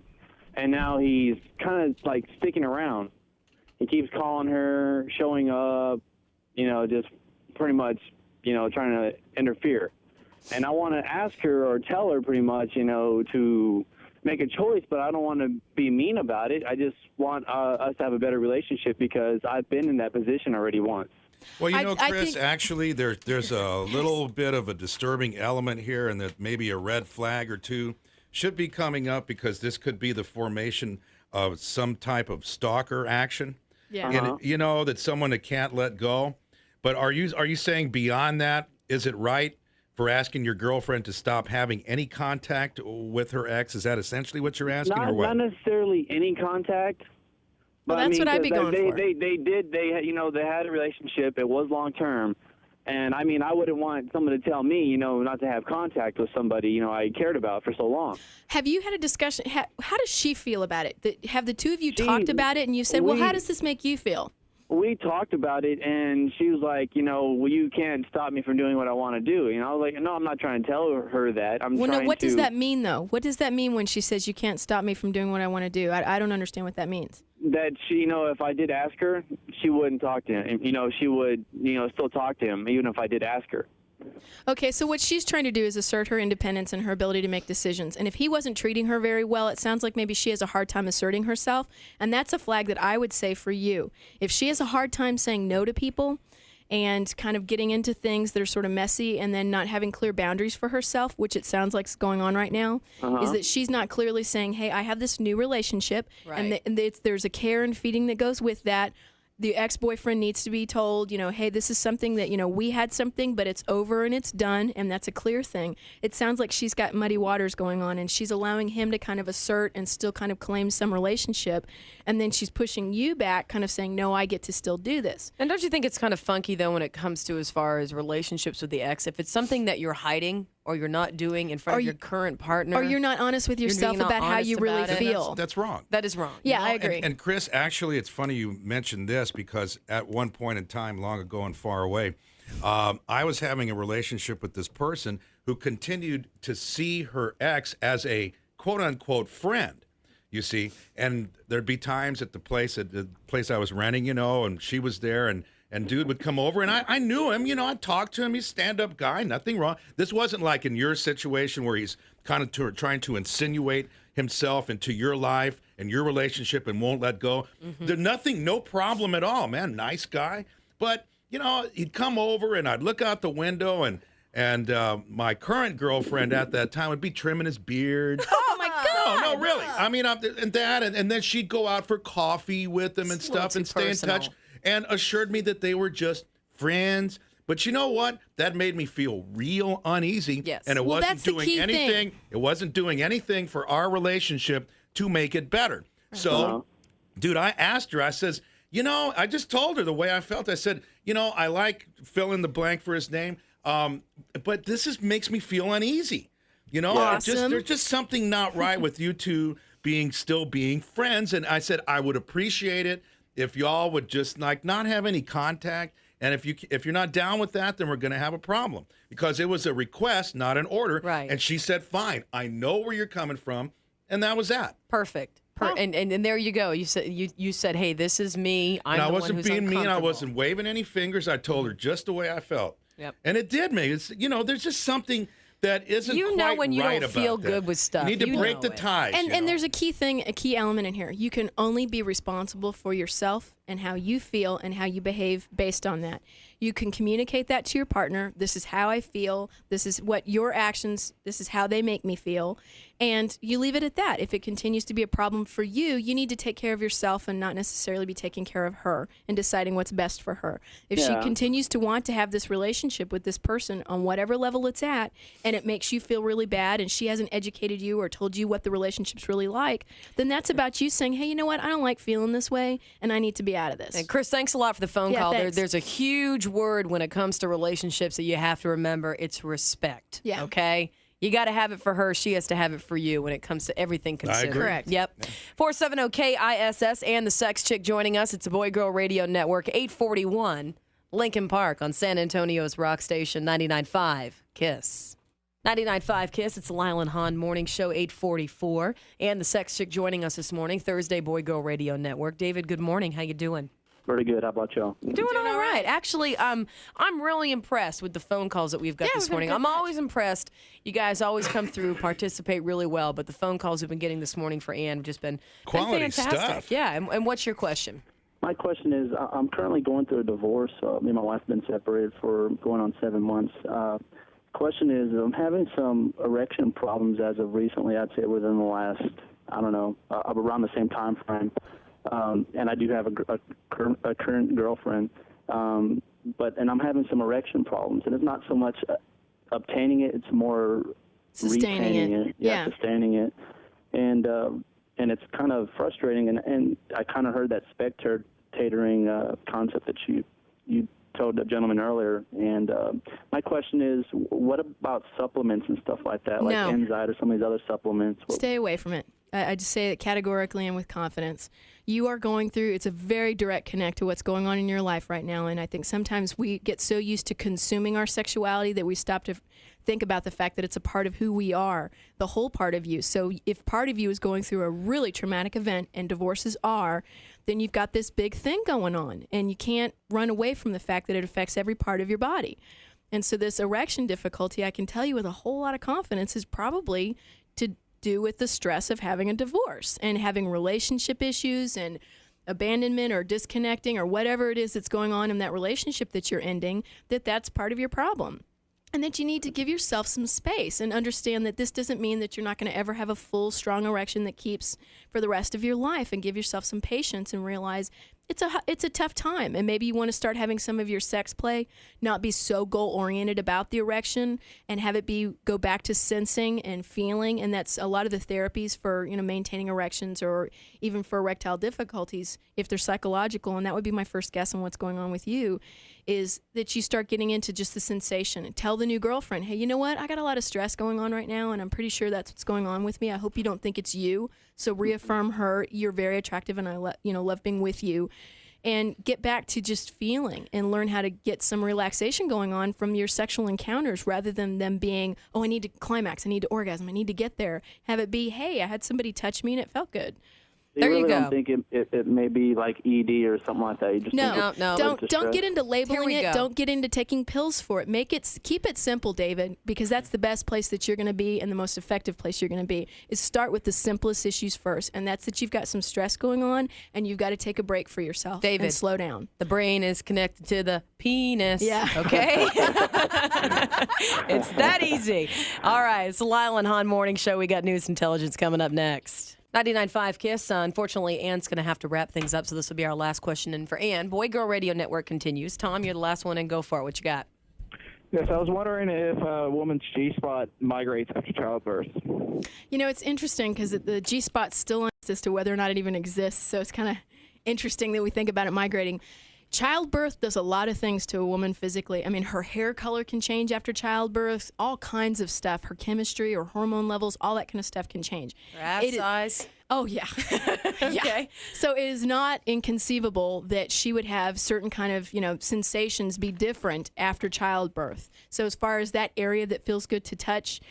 And now he's kind of, like, sticking around. He keeps calling her, showing up, you know, just pretty much, you know, trying to interfere. And I want to ask her or tell her pretty much, you know, to make a choice, but I don't want to be mean about it. I just want us to have a better relationship because I've been in that position already once. Well, you know, I Chris, think- actually, there's a little bit of a disturbing element here, and that maybe a red flag or two should be coming up because this could be the formation of some type of stalker action. Yeah. And you know, that someone that can't let go. But are you saying beyond that, is it right for asking your girlfriend to stop having any contact with her ex? Is that essentially what you're asking, or what? Not necessarily any contact. Well, But that's what I'd be going for. They had a relationship. It was long term, and I mean, I wouldn't want someone to tell me, you know, not to have contact with somebody, you know, I cared about for so long. Have you had a discussion? How does she feel about it? Have the two of you talked about it, and you said, well, how does this make you feel? We talked about it, and she was like, you know, well, you can't stop me from doing what I want to do. You know, I was like, no, I'm not trying to tell her that. I'm Well, trying no, what to. does that mean, though? What does that mean when she says you can't stop me from doing what I want to do? I don't understand what that means. That she, you know, if I did ask her, she wouldn't talk to him. You know, she would, you know, still talk to him, even if I did ask her. Okay, so what she's trying to do is assert her independence and her ability to make decisions. And if he wasn't treating her very well, it sounds like maybe she has a hard time asserting herself. And that's a flag that I would say for you. If she has a hard time saying no to people and kind of getting into things that are sort of messy and then not having clear boundaries for herself, which it sounds like is going on right now, is that she's not clearly saying, hey, I have this new relationship, and there's a care and feeding that goes with that. The ex-boyfriend needs to be told, you know, hey, this is something that, you know, we had something, but it's over and it's done, and that's a clear thing. It sounds like she's got muddy waters going on, and she's allowing him to kind of assert and still kind of claim some relationship, and then she's pushing you back, kind of saying, no, I get to still do this. And don't you think it's kind of funky, though, when it comes to as far as relationships with the ex? If it's something that you're hiding or you're not doing in front of your current partner. Or you're not honest with yourself about how you really feel. That's wrong. That is wrong. Yeah, You know, I agree. And Chris, actually, it's funny you mentioned this because at one point in time, long ago and far away, I was having a relationship with this person who continued to see her ex as a quote-unquote friend, you see. And there'd be times at the place I was renting, you know, and she was there, and dude would come over, and I knew him, you know, I'd talk to him. He's a stand-up guy, nothing wrong. This wasn't like in your situation where he's kind of trying to insinuate himself into your life and your relationship and won't let go. There's no problem at all, man. Nice guy. But, you know, he'd come over, and I'd look out the window, and my current girlfriend at that time would be trimming his beard. Oh, my God. No, really. I mean, and then she'd go out for coffee with him and stuff and stay in touch. And assured me that they were just friends. But you know what? That made me feel real uneasy. Yes. And it Well, wasn't that's the doing key anything. thing. It wasn't doing anything for our relationship to make it better. So, dude, I asked her, I says, I just told her the way I felt. I said, I like fill in the blank for his name. But this makes me feel uneasy. Awesome. There's just something not right with you two still being friends. And I said, I would appreciate it if y'all would just not have any contact. And if you're not down with that, then we're going to have a problem, because it was a request, not an order. Right. And she said, fine, I know where you're coming from. And that was that. Perfect. And there you go. You said, hey, this is me. I wasn't being mean. I uncomfortable. wasn't waving any fingers. I told her just the way I felt. Yep. And it did make it. There's just something that isn't quite when you right don't about feel that. good with stuff. You need to You break know the it. ties. And there's a key element in here. You can only be responsible for yourself and how you feel and how you behave based on that. You can communicate that to your partner. This is how I feel. This is what your actions, this is how they make me feel. And you leave it at that. If it continues to be a problem for you, you need to take care of yourself and not necessarily be taking care of her and deciding what's best for her. If she continues to want to have this relationship with this person on whatever level it's at, and it makes you feel really bad and she hasn't educated you or told you what the relationship's really like, then that's about you saying, hey, you know what? I don't like feeling this way and I need to be out of this. And Chris, thanks a lot for the phone call. Thanks. There's a huge word when it comes to relationships that you have to remember. It's respect. Yeah. Okay? You got to have it for her. She has to have it for you when it comes to everything considered. agree. Correct. Yep. 470-KISS and the Sex Chick joining us. It's a Boy Girl Radio Network, 841 Lincoln Park on San Antonio's rock station, 99.5 KISS. 99.5 KISS. It's the Lisle Hahn Morning Show, 844. And the Sex Chick joining us this morning, Thursday Boy Girl Radio Network. David, good morning. How you doing? Pretty good. How about y'all? Doing all right. Actually, I'm really impressed with the phone calls that we've got this morning. I'm always impressed. You guys always come through, participate really well, but the phone calls we've been getting this morning for Ann have just been Quality fantastic. stuff. Yeah. And what's your question? My question is, I'm currently going through a divorce. Me and my wife have been separated for going on 7 months. Question is, I'm having some erection problems as of recently. I'd say within the last, around the same time frame. And I do have a current girlfriend, and I'm having some erection problems. And it's not so much obtaining it; it's more Sustaining retaining it. Yeah. Sustaining it, and it's kind of frustrating. And I kind of heard that spectating concept that you told the gentleman earlier. And my question is, what about supplements and stuff like that, like No. Enzyte or some of these other supplements? Stay away from it. I just say it categorically and with confidence. You are going through, it's a very direct connect to what's going on in your life right now. And I think sometimes we get so used to consuming our sexuality that we stop to think about the fact that it's a part of who we are, the whole part of you. So if part of you is going through a really traumatic event, and divorces are, then you've got this big thing going on. And you can't run away from the fact that it affects every part of your body. And so this erection difficulty, I can tell you with a whole lot of confidence, is probably to do with the stress of having a divorce and having relationship issues and abandonment or disconnecting or whatever it is that's going on in that relationship that you're ending, that's part of your problem. And that you need to give yourself some space and understand that this doesn't mean that you're not going to ever have a full, strong erection that keeps for the rest of your life, and give yourself some patience and realize it's a tough time. And maybe you want to start having some of your sex play not be so goal-oriented about the erection and have it go back to sensing and feeling. And that's a lot of the therapies for, maintaining erections or even for erectile difficulties, if they're psychological. And that would be my first guess on what's going on with you, is that you start getting into just the sensation and tell the new girlfriend, hey, you know what? I got a lot of stress going on right now, and I'm pretty sure that's what's going on with me. I hope you don't think it's you. So reaffirm her, you're very attractive, and I love being with you. And get back to just feeling and learn how to get some relaxation going on from your sexual encounters, rather than them being, oh, I need to climax, I need to orgasm, I need to get there. Have it be, hey, I had somebody touch me and it felt good. You There you really go. don't think it may be like ED or something like that. You just think No. Don't get into labeling we it. go. Don't get into taking pills for it. Keep it simple, David, because that's the best place that you're going to be, and the most effective place you're going to be is start with the simplest issues first, and that's that you've got some stress going on and you've got to take a break for yourself, David, and slow down. The brain is connected to the penis. Yeah. Okay? It's that easy. All right. It's the Lisle Hahn Morning Show. We got news intelligence coming up next. 99.5 KISS. Unfortunately, Ann's going to have to wrap things up, so this will be our last question in for Ann. Boy Girl Radio Network continues. Tom, you're the last one, and go for it. What you got? Yes, I was wondering if a woman's G-spot migrates after childbirth. You know, it's interesting because the G-spot's still as to whether or not it even exists, so it's kind of interesting that we think about it migrating. Childbirth does a lot of things to a woman physically. I mean, her hair color can change after childbirth, all kinds of stuff. Her chemistry or hormone levels, all that kind of stuff can change. Ass size. Oh, yeah. Okay. So it is not inconceivable that she would have certain kind of, sensations be different after childbirth. So as far as that area that feels good to touch,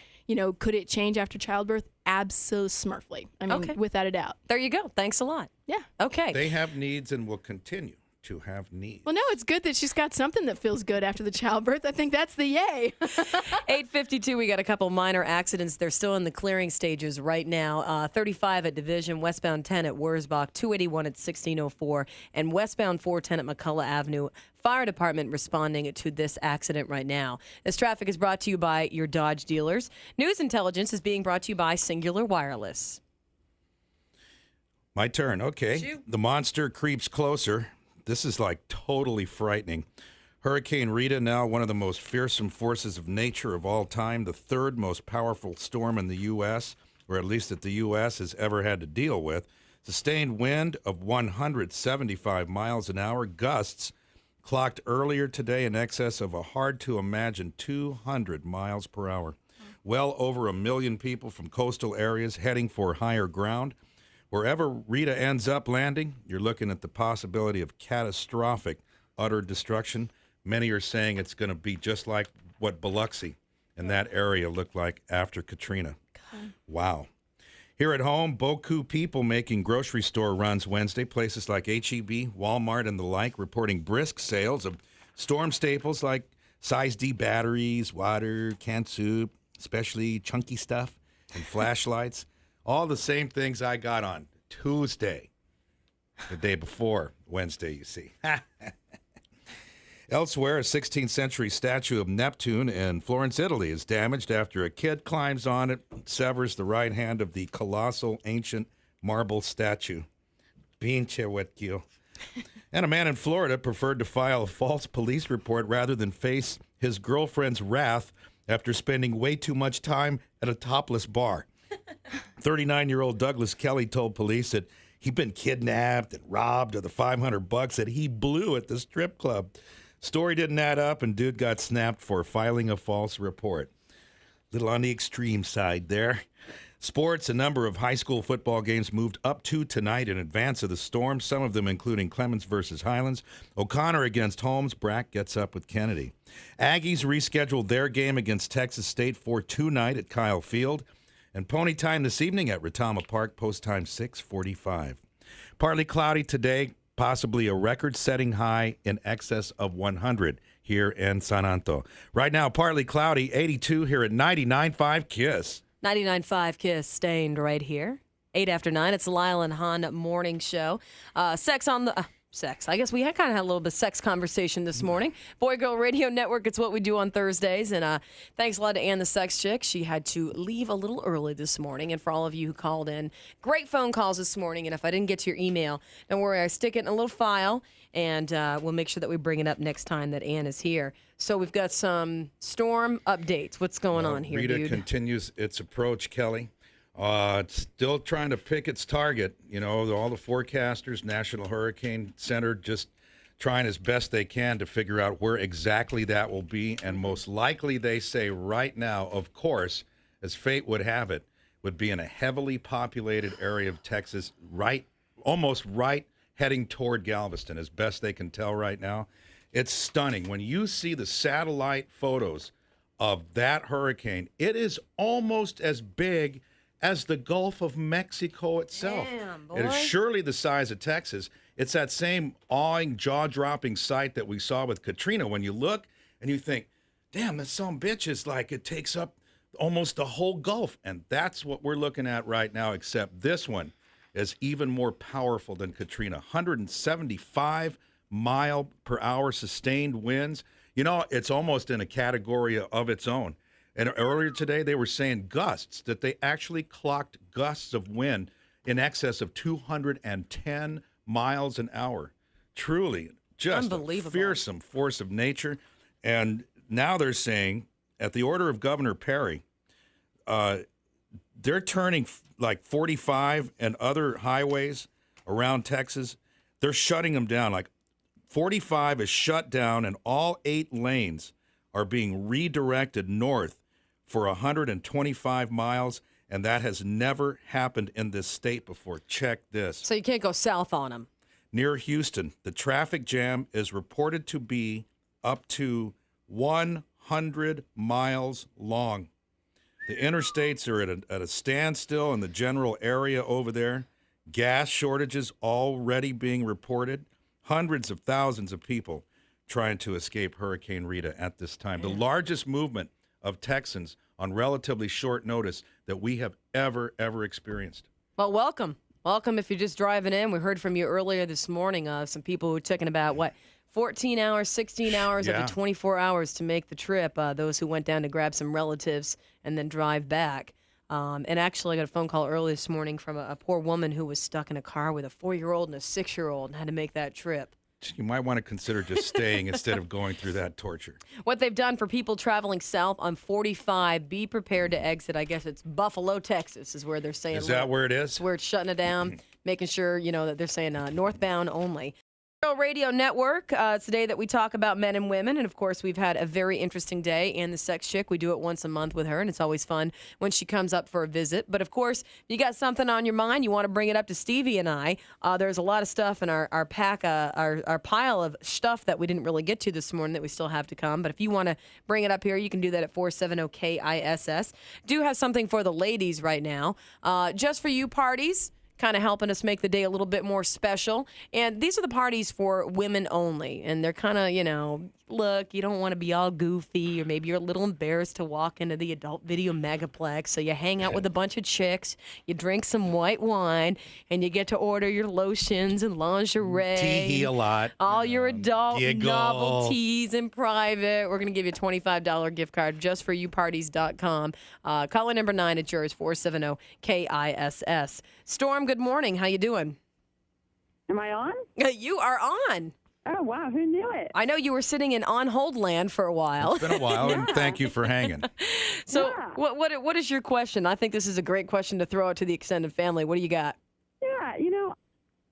could it change after childbirth? Absolutely. I mean, without a doubt. There you go. Thanks a lot. Yeah. Okay. They have needs and will continue to have needs. Well, no, it's good that she's got something that feels good after the childbirth. I think that's the yay. 8:52, we got a couple minor accidents. They're still in the clearing stages right now. 35 at Division, westbound 10 at Wurzbach, 281 at 1604, and westbound 410 at McCullough Avenue. Fire department responding to this accident right now. This traffic is brought to you by your Dodge dealers. News Intelligence is being brought to you by Singular Wireless. My turn. Okay. Shoot. The monster creeps closer. This is like totally frightening. Hurricane Rita, now one of the most fearsome forces of nature of all time, the third most powerful storm in the U.S., or at least that the U.S. has ever had to deal with. Sustained wind of 175 miles an hour, gusts clocked earlier today in excess of a hard-to-imagine 200 miles per hour. Well over 1 million people from coastal areas heading for higher ground. Wherever Rita ends up landing, you're looking at the possibility of catastrophic, utter destruction. Many are saying it's going to be just like what Biloxi and that area looked like after Katrina. God. Wow. Here at home, beaucoup people making grocery store runs Wednesday. Places like H-E-B, Walmart, and the like reporting brisk sales of storm staples like size D batteries, water, canned soup, especially chunky stuff, and flashlights. All the same things I got on Tuesday, the day before Wednesday, you see. Elsewhere, a 16th century statue of Neptune in Florence, Italy is damaged after a kid climbs on it and severs the right hand of the colossal ancient marble statue. Pinche with you. And a man in Florida preferred to file a false police report rather than face his girlfriend's wrath after spending way too much time at a topless bar. 39-year-old Douglas Kelley told police that he'd been kidnapped and robbed of the $500 that he blew at the strip club. Story didn't add up, and dude got snapped for filing a false report. Little on the extreme side there. Sports, a number of high school football games moved up to tonight in advance of the storm, some of them including Clemens versus Highlands. O'Connor against Holmes. Brack gets up with Kennedy. Aggies rescheduled their game against Texas State for tonight at Kyle Field. And pony time this evening at Retama Park, post time 6:45. Partly cloudy today, possibly a record-setting high in excess of 100 here in San Anto. Right now, partly cloudy, 82 here at 99.5 KISS. 99.5 KISS stained right here. 8 after 9, it's the Lisle Hahn Morning Show. Sex on the... Sex. I guess we had kind of had a little bit of sex conversation this morning. Boy Girl Radio Network, it's what we do on Thursdays. And thanks a lot to Ann the Sex Chick. She had to leave a little early this morning. And for all of you who called in, great phone calls this morning. And if I didn't get to your email, don't worry, I stick it in a little file. And we'll make sure that we bring it up next time that Ann is here. So we've got some storm updates. What's going on here, Rita dude? continues its approach, Kelley. It's still trying to pick its target. You know, all the forecasters, National Hurricane Center, just trying as best they can to figure out where exactly that will be. And most likely, they say right now, of course, as fate would have it, would be in a heavily populated area of Texas, almost right heading toward Galveston, as best they can tell right now. It's stunning. When you see the satellite photos of that hurricane, it is almost as big as the Gulf of Mexico itself. Damn, boy. It is surely the size of Texas. It's that same awing, jaw-dropping sight that we saw with Katrina. When you look and you think, damn, that some bitch is like it takes up almost the whole Gulf. And that's what we're looking at right now, except this one is even more powerful than Katrina. 175 mile per hour sustained winds. You know, it's almost in a category of its own. And earlier today, they were saying gusts, that they actually clocked gusts of wind in excess of 210 miles an hour. Truly, just a fearsome force of nature. And now they're saying, at the order of Governor Perry, they're turning like 45 and other highways around Texas. They're shutting them down. Like 45 is shut down, and all 8 lanes are being redirected north for 125 miles, and that has never happened in this state before. Check this. So you can't go south on them. Near Houston, the traffic jam is reported to be up to 100 miles long. The interstates are at a standstill in the general area over there. Gas shortages already being reported. Hundreds of thousands of people trying to escape Hurricane Rita at this time. The largest movement of Texans on relatively short notice that we have ever experienced. Well, welcome. Welcome if you're just driving in. We heard from you earlier this morning some people who were taking about, 14 hours, 16 hours, up to 24 hours to make the trip. Those who went down to grab some relatives and then drive back. And actually, I got a phone call early this morning from a poor woman who was stuck in a car with a 4-year-old and a 6-year-old and had to make that trip. You might want to consider just staying instead of going through that torture. What they've done for people traveling south on 45, be prepared to exit. I guess it's Buffalo, Texas is where they're saying. Is that where it is? It's where it's shutting it down, making sure, that they're saying northbound only. Radio Network. It's the day that we talk about men and women. And, of course, we've had a very interesting day. And the Sex Chick, we do it once a month with her. And it's always fun when she comes up for a visit. But, of course, if you got something on your mind, you want to bring it up to Stevie and I. There's a lot of stuff in our pack, our pile of stuff that we didn't really get to this morning that we still have to come. But if you want to bring it up here, you can do that at 470-KISS. Do have something for the ladies right now. Just for you parties. Kind of helping us make the day a little bit more special. And these are the parties for women only. And they're kind of, look, you don't want to be all goofy, or maybe you're a little embarrassed to walk into the adult video megaplex. So you hang out with a bunch of chicks, you drink some white wine, and you get to order your lotions and lingerie. Tee-hee a lot. All your adult Giggle. novelties in private. We're going to give you a $25 gift card just for youparties.com. Caller number 9 at yours, 470-KISS. Storm, good morning. How you doing? Am I on? You are on. Oh, wow. Who knew it? I know you were sitting in on-hold land for a while. It's been a while, and thank you for hanging. So what is your question? I think this is a great question to throw out to the extended family. What do you got? Yeah,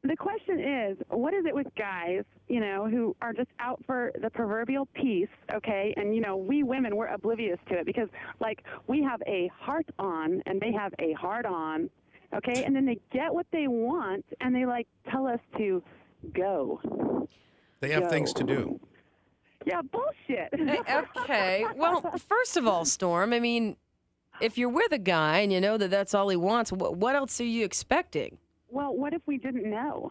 the question is, what is it with guys, who are just out for the proverbial piece, okay? And, we women, we're oblivious to it because, we have a heart on and they have a heart on, okay? And then they get what they want and they, tell us to go. They have things to do. Yeah, bullshit. Okay. Well, first of all, Storm, I mean, if you're with a guy and you know that that's all he wants, what else are you expecting? Well, what if we didn't know?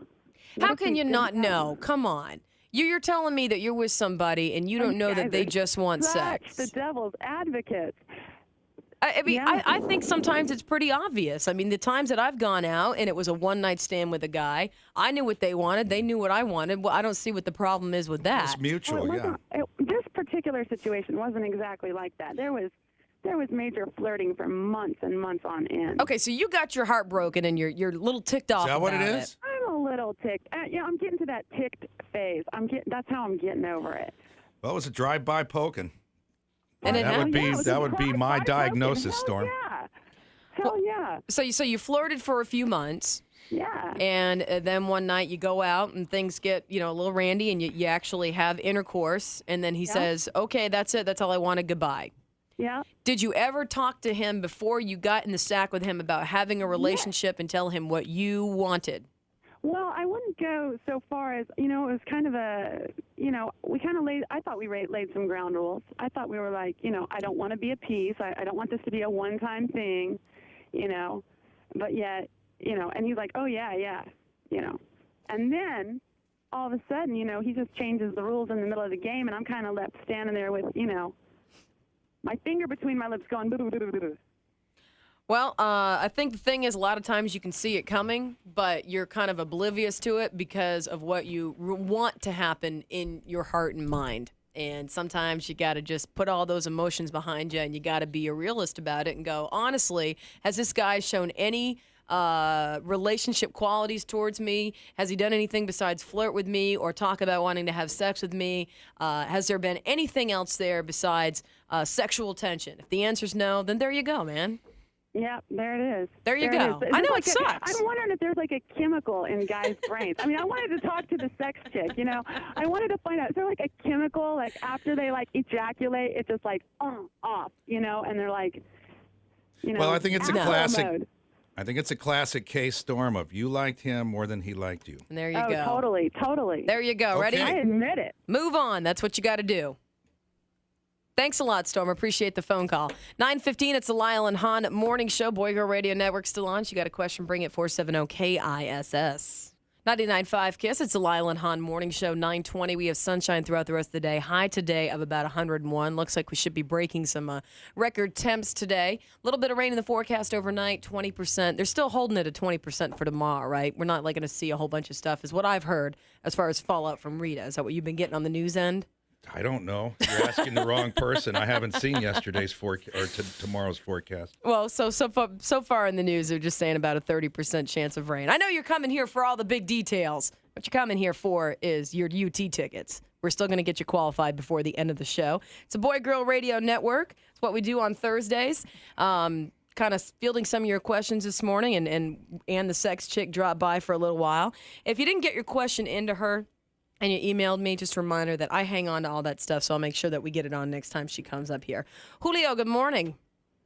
How can you not know? Come on. You're telling me that you're with somebody and you don't know that they just want sex. The devil's advocates. I mean, I think sometimes it's pretty obvious. I mean, the times that I've gone out and it was a one-night stand with a guy, I knew what they wanted. They knew what I wanted. Well, I don't see what the problem is with that. It's mutual, This particular situation wasn't exactly like that. There was major flirting for months and months on end. Okay, so you got your heart broken and you're a little ticked off. Is that what it about is? I'm a little ticked. I'm getting to that ticked phase. That's how I'm getting over it. Well, it was a drive-by poking. And that would be my diagnosis, Storm. Yeah. Hell yeah. So you flirted for a few months. Yeah. And then one night you go out and things get, a little randy and you actually have intercourse. And then he says, okay, that's it. That's all I wanted. Goodbye. Yeah. Did you ever talk to him before you got in the sack with him about having a relationship and tell him what you wanted? Well, I wouldn't go so far as, it was kind of we kind of I thought we laid some ground rules. I thought we were I don't want to be a piece. I don't want this to be a one-time thing, but yet, and he's like, oh, yeah, and then all of a sudden, he just changes the rules in the middle of the game, and I'm kind of left standing there with, my finger between my lips going, Well, I think the thing is a lot of times you can see it coming, but you're kind of oblivious to it because of what you want to happen in your heart and mind. And sometimes you got to just put all those emotions behind you and you got to be a realist about it and go, honestly, has this guy shown any relationship qualities towards me? Has he done anything besides flirt with me or talk about wanting to have sex with me? Has there been anything else there besides sexual tension? If the answer's no, then there you go, man. Yeah, there it is. There you go. It is. I know like it sucks. I'm wondering if there's like a chemical in guys' brains. I mean, I wanted to talk to the sex chick, you know. I wanted to find out, is there like a chemical, like after they like ejaculate, it's just like, off, you know, and they're like, you know. Well, I think it's a classic. Mode. I think it's a classic case, Storm, of you liked him more than he liked you. And there you go. Totally. There you go. Ready? I admit it. Move on. That's what you got to do. Thanks a lot, Storm. Appreciate the phone call. 9:15, it's the Lisle Hahn Morning Show. Boy Girl Radio Network still on. You got a question, bring it 470-KISS. 99.5 KISS, it's the Lisle Hahn Morning Show, 9:20. We have sunshine throughout the rest of the day. High today of about 101. Looks like we should be breaking some record temps today. A little bit of rain in the forecast overnight, 20%. They're still holding it at 20% for tomorrow, right? We're not like going to see a whole bunch of stuff, is what I've heard as far as fallout from Rita. Is that what you've been getting on the news end? I don't know. You're asking the wrong person. I haven't seen yesterday's tomorrow's forecast. Well, so far in the news, they're just saying about a 30% chance of rain. I know you're coming here for all the big details. What you're coming here for is your UT tickets. We're still going to get you qualified before the end of the show. It's a Boy Girl Radio Network. It's what we do on Thursdays. Kind of fielding some of your questions this morning, and the sex chick dropped by for a little while. If you didn't get your question into her, and you emailed me, just a reminder that I hang on to all that stuff, so I'll make sure that we get it on next time she comes up here. Julio, good morning.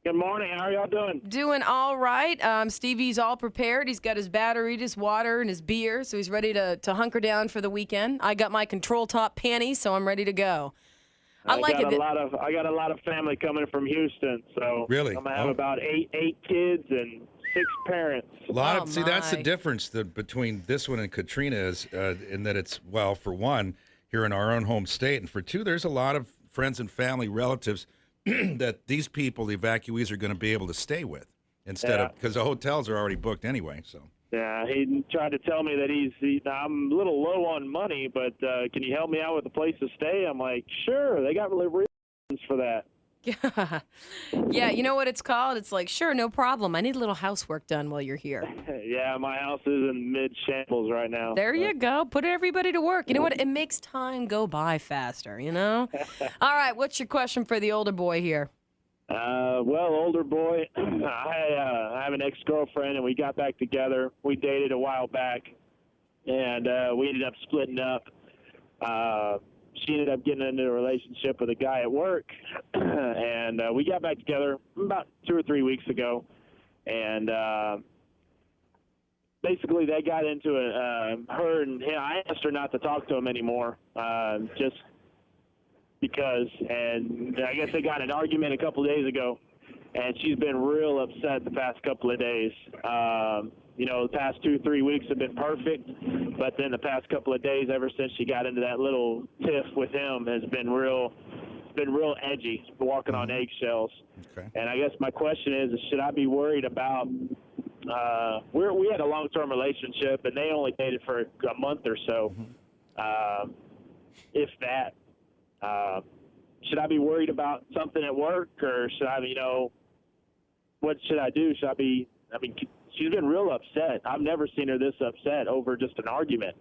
Good morning. How are y'all doing? Doing all right. Stevie's all prepared. He's got his battery, his water, and his beer, so he's ready to hunker down for the weekend. I got my control top panties, so I'm ready to go. I got a lot of family coming from Houston, so really? I'm gonna have about eight kids and 6 parents. That's the difference between this one and Katrina is in that it's, well, for one, here in our own home state, and for two, there's a lot of friends and family relatives that these people, the evacuees, are going to be able to stay with instead of, because the hotels are already booked anyway. So. Yeah, he tried to tell me that I'm a little low on money, but can you help me out with a place to stay? I'm like, sure, they got really reasons for that. Yeah, you know what it's called? It's like, sure, no problem. I need a little housework done while you're here. Yeah, my house is in mid-shambles right now. There you go. Put everybody to work. You know what? It makes time go by faster, you know? All right, what's your question for the older boy here? Well, older boy, I have an ex-girlfriend, and we got back together. We dated a while back, and we ended up splitting up. She ended up getting into a relationship with a guy at work, and we got back together about 2 or 3 weeks ago, and basically they got into it. Her and him, I asked her not to talk to him anymore, just because, and I guess they got in an argument a couple of days ago, and she's been real upset the past couple of days. You know, the past 2 or 3 weeks have been perfect, but then the past couple of days, ever since she got into that little tiff with him, has been real edgy, walking on eggshells. Okay. And I guess my question is should I be worried about? We had a long-term relationship, and they only dated for a month or so, if that. Should I be worried about something at work, or should I, what should I do? She's been real upset. I've never seen her this upset over just an argument,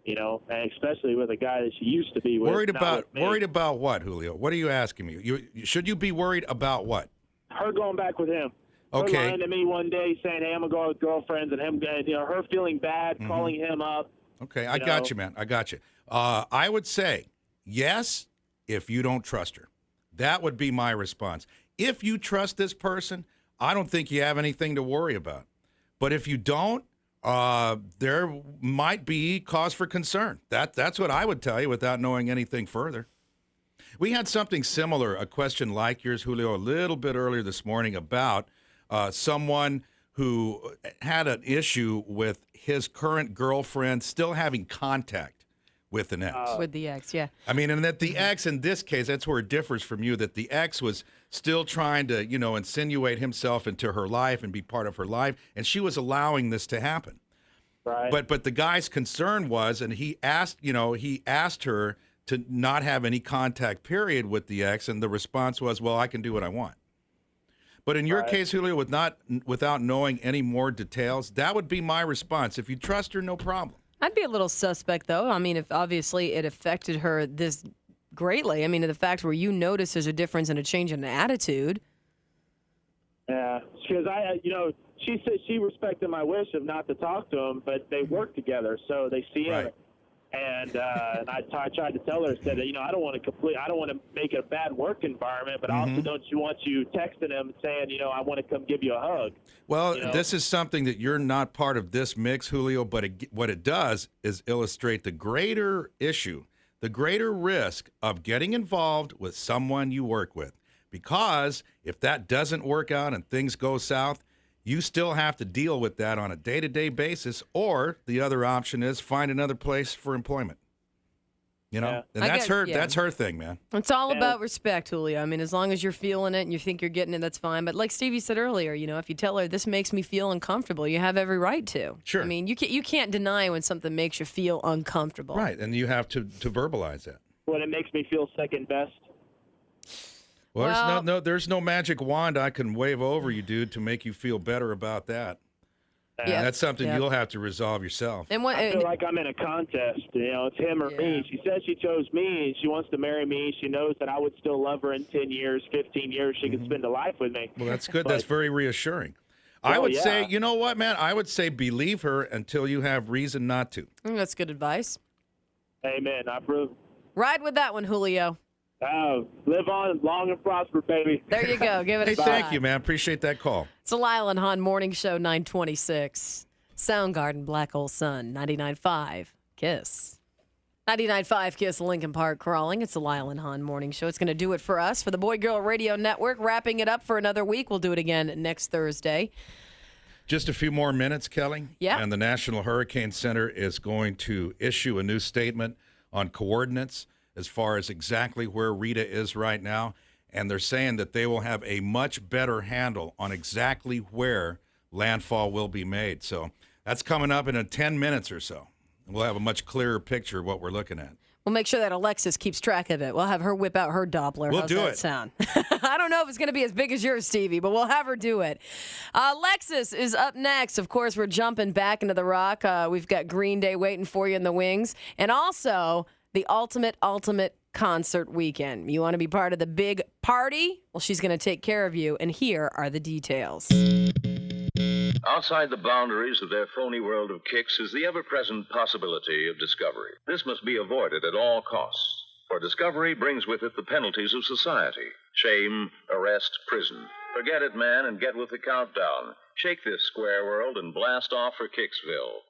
and especially with a guy that she used to be with. Worried about what, Julio? What are you asking me? Should you be worried about what? Her going back with him. Okay. Her lying to me one day saying, hey, I'm going to go with girlfriends, and him, her feeling bad, calling him up. Okay, I got you, man. I got you. I would say yes if you don't trust her. That would be my response. If you trust this person, I don't think you have anything to worry about. But if you don't, there might be cause for concern. That's what I would tell you without knowing anything further. We had something similar, a question like yours, Julio, a little bit earlier this morning about someone who had an issue with his current girlfriend still having contact with an ex. With the ex, yeah. I mean, and that the ex in this case, that's where it differs from you, that the ex was still trying to, insinuate himself into her life and be part of her life, and she was allowing this to happen. Right. But the guy's concern was, and he asked her to not have any contact period with the ex, and the response was, well, I can do what I want. But in your case, Julio, without knowing any more details, that would be my response. If you trust her, no problem. I'd be a little suspect, though. I mean, if obviously it affected her this greatly. I mean, the fact where you notice there's a difference and a change in attitude. Yeah, because she said she respected my wish of not to talk to him, but they work together, so they see him. And I tried to tell her, said, I don't want to make it a bad work environment, but I also don't want you texting him saying, I want to come give you a hug. Well, this is something that you're not part of this mix, Julio, but what it does is illustrate the greater issue, the greater risk of getting involved with someone you work with. Because if that doesn't work out and things go south, you still have to deal with that on a day-to-day basis, or the other option is find another place for employment. And that's her thing, man. It's all about respect, Julio. I mean, as long as you're feeling it and you think you're getting it, that's fine. But like Stevie said earlier, if you tell her this makes me feel uncomfortable, you have every right to. Sure. I mean, you can't deny when something makes you feel uncomfortable. Right, and you have to verbalize that. When it makes me feel second best. Well, there's no magic wand I can wave over you, dude, to make you feel better about that. Yeah, that's something you'll have to resolve yourself. And I feel like I'm in a contest. It's him or me. She says she chose me, and she wants to marry me. She knows that I would still love her in 10 years, 15 years. She could spend a life with me. Well, that's good. That's very reassuring. I would say, you know what, man? I would say believe her until you have reason not to. That's good advice. Amen. I approve. Ride with that one, Julio. Live on, long and prosper, baby. There you go. Give it a shot. Thank you, man. Appreciate that call. It's the Lisle Hahn Morning Show, 926. Soundgarden, Black Hole Sun, 99.5 KISS. 99.5 KISS, Lincoln Park Crawling. It's the Lisle Hahn Morning Show. It's going to do it for us, for the Boy Girl Radio Network. Wrapping it up for another week. We'll do it again next Thursday. Just a few more minutes, Kelley. Yeah. And the National Hurricane Center is going to issue a new statement on coordinates as far as exactly where Rita is right now. And they're saying that they will have a much better handle on exactly where landfall will be made. So that's coming up in 10 minutes or so. We'll have a much clearer picture of what we're looking at. We'll make sure that Alexis keeps track of it. We'll have her whip out her Doppler. We'll How's do that it. sound? I don't know if it's going to be as big as yours, Stevie, but we'll have her do it. Alexis is up next. Of course, we're jumping back into the rock. We've got Green Day waiting for you in the wings. And also the ultimate concert weekend. You want to be part of the big party? Well, she's going to take care of you. And here are the details. Outside the boundaries of their phony world of kicks is the ever-present possibility of discovery. This must be avoided at all costs, for discovery brings with it the penalties of society: shame, arrest, prison. Forget it, man, and get with the countdown. Shake this square world and blast off for Kicksville.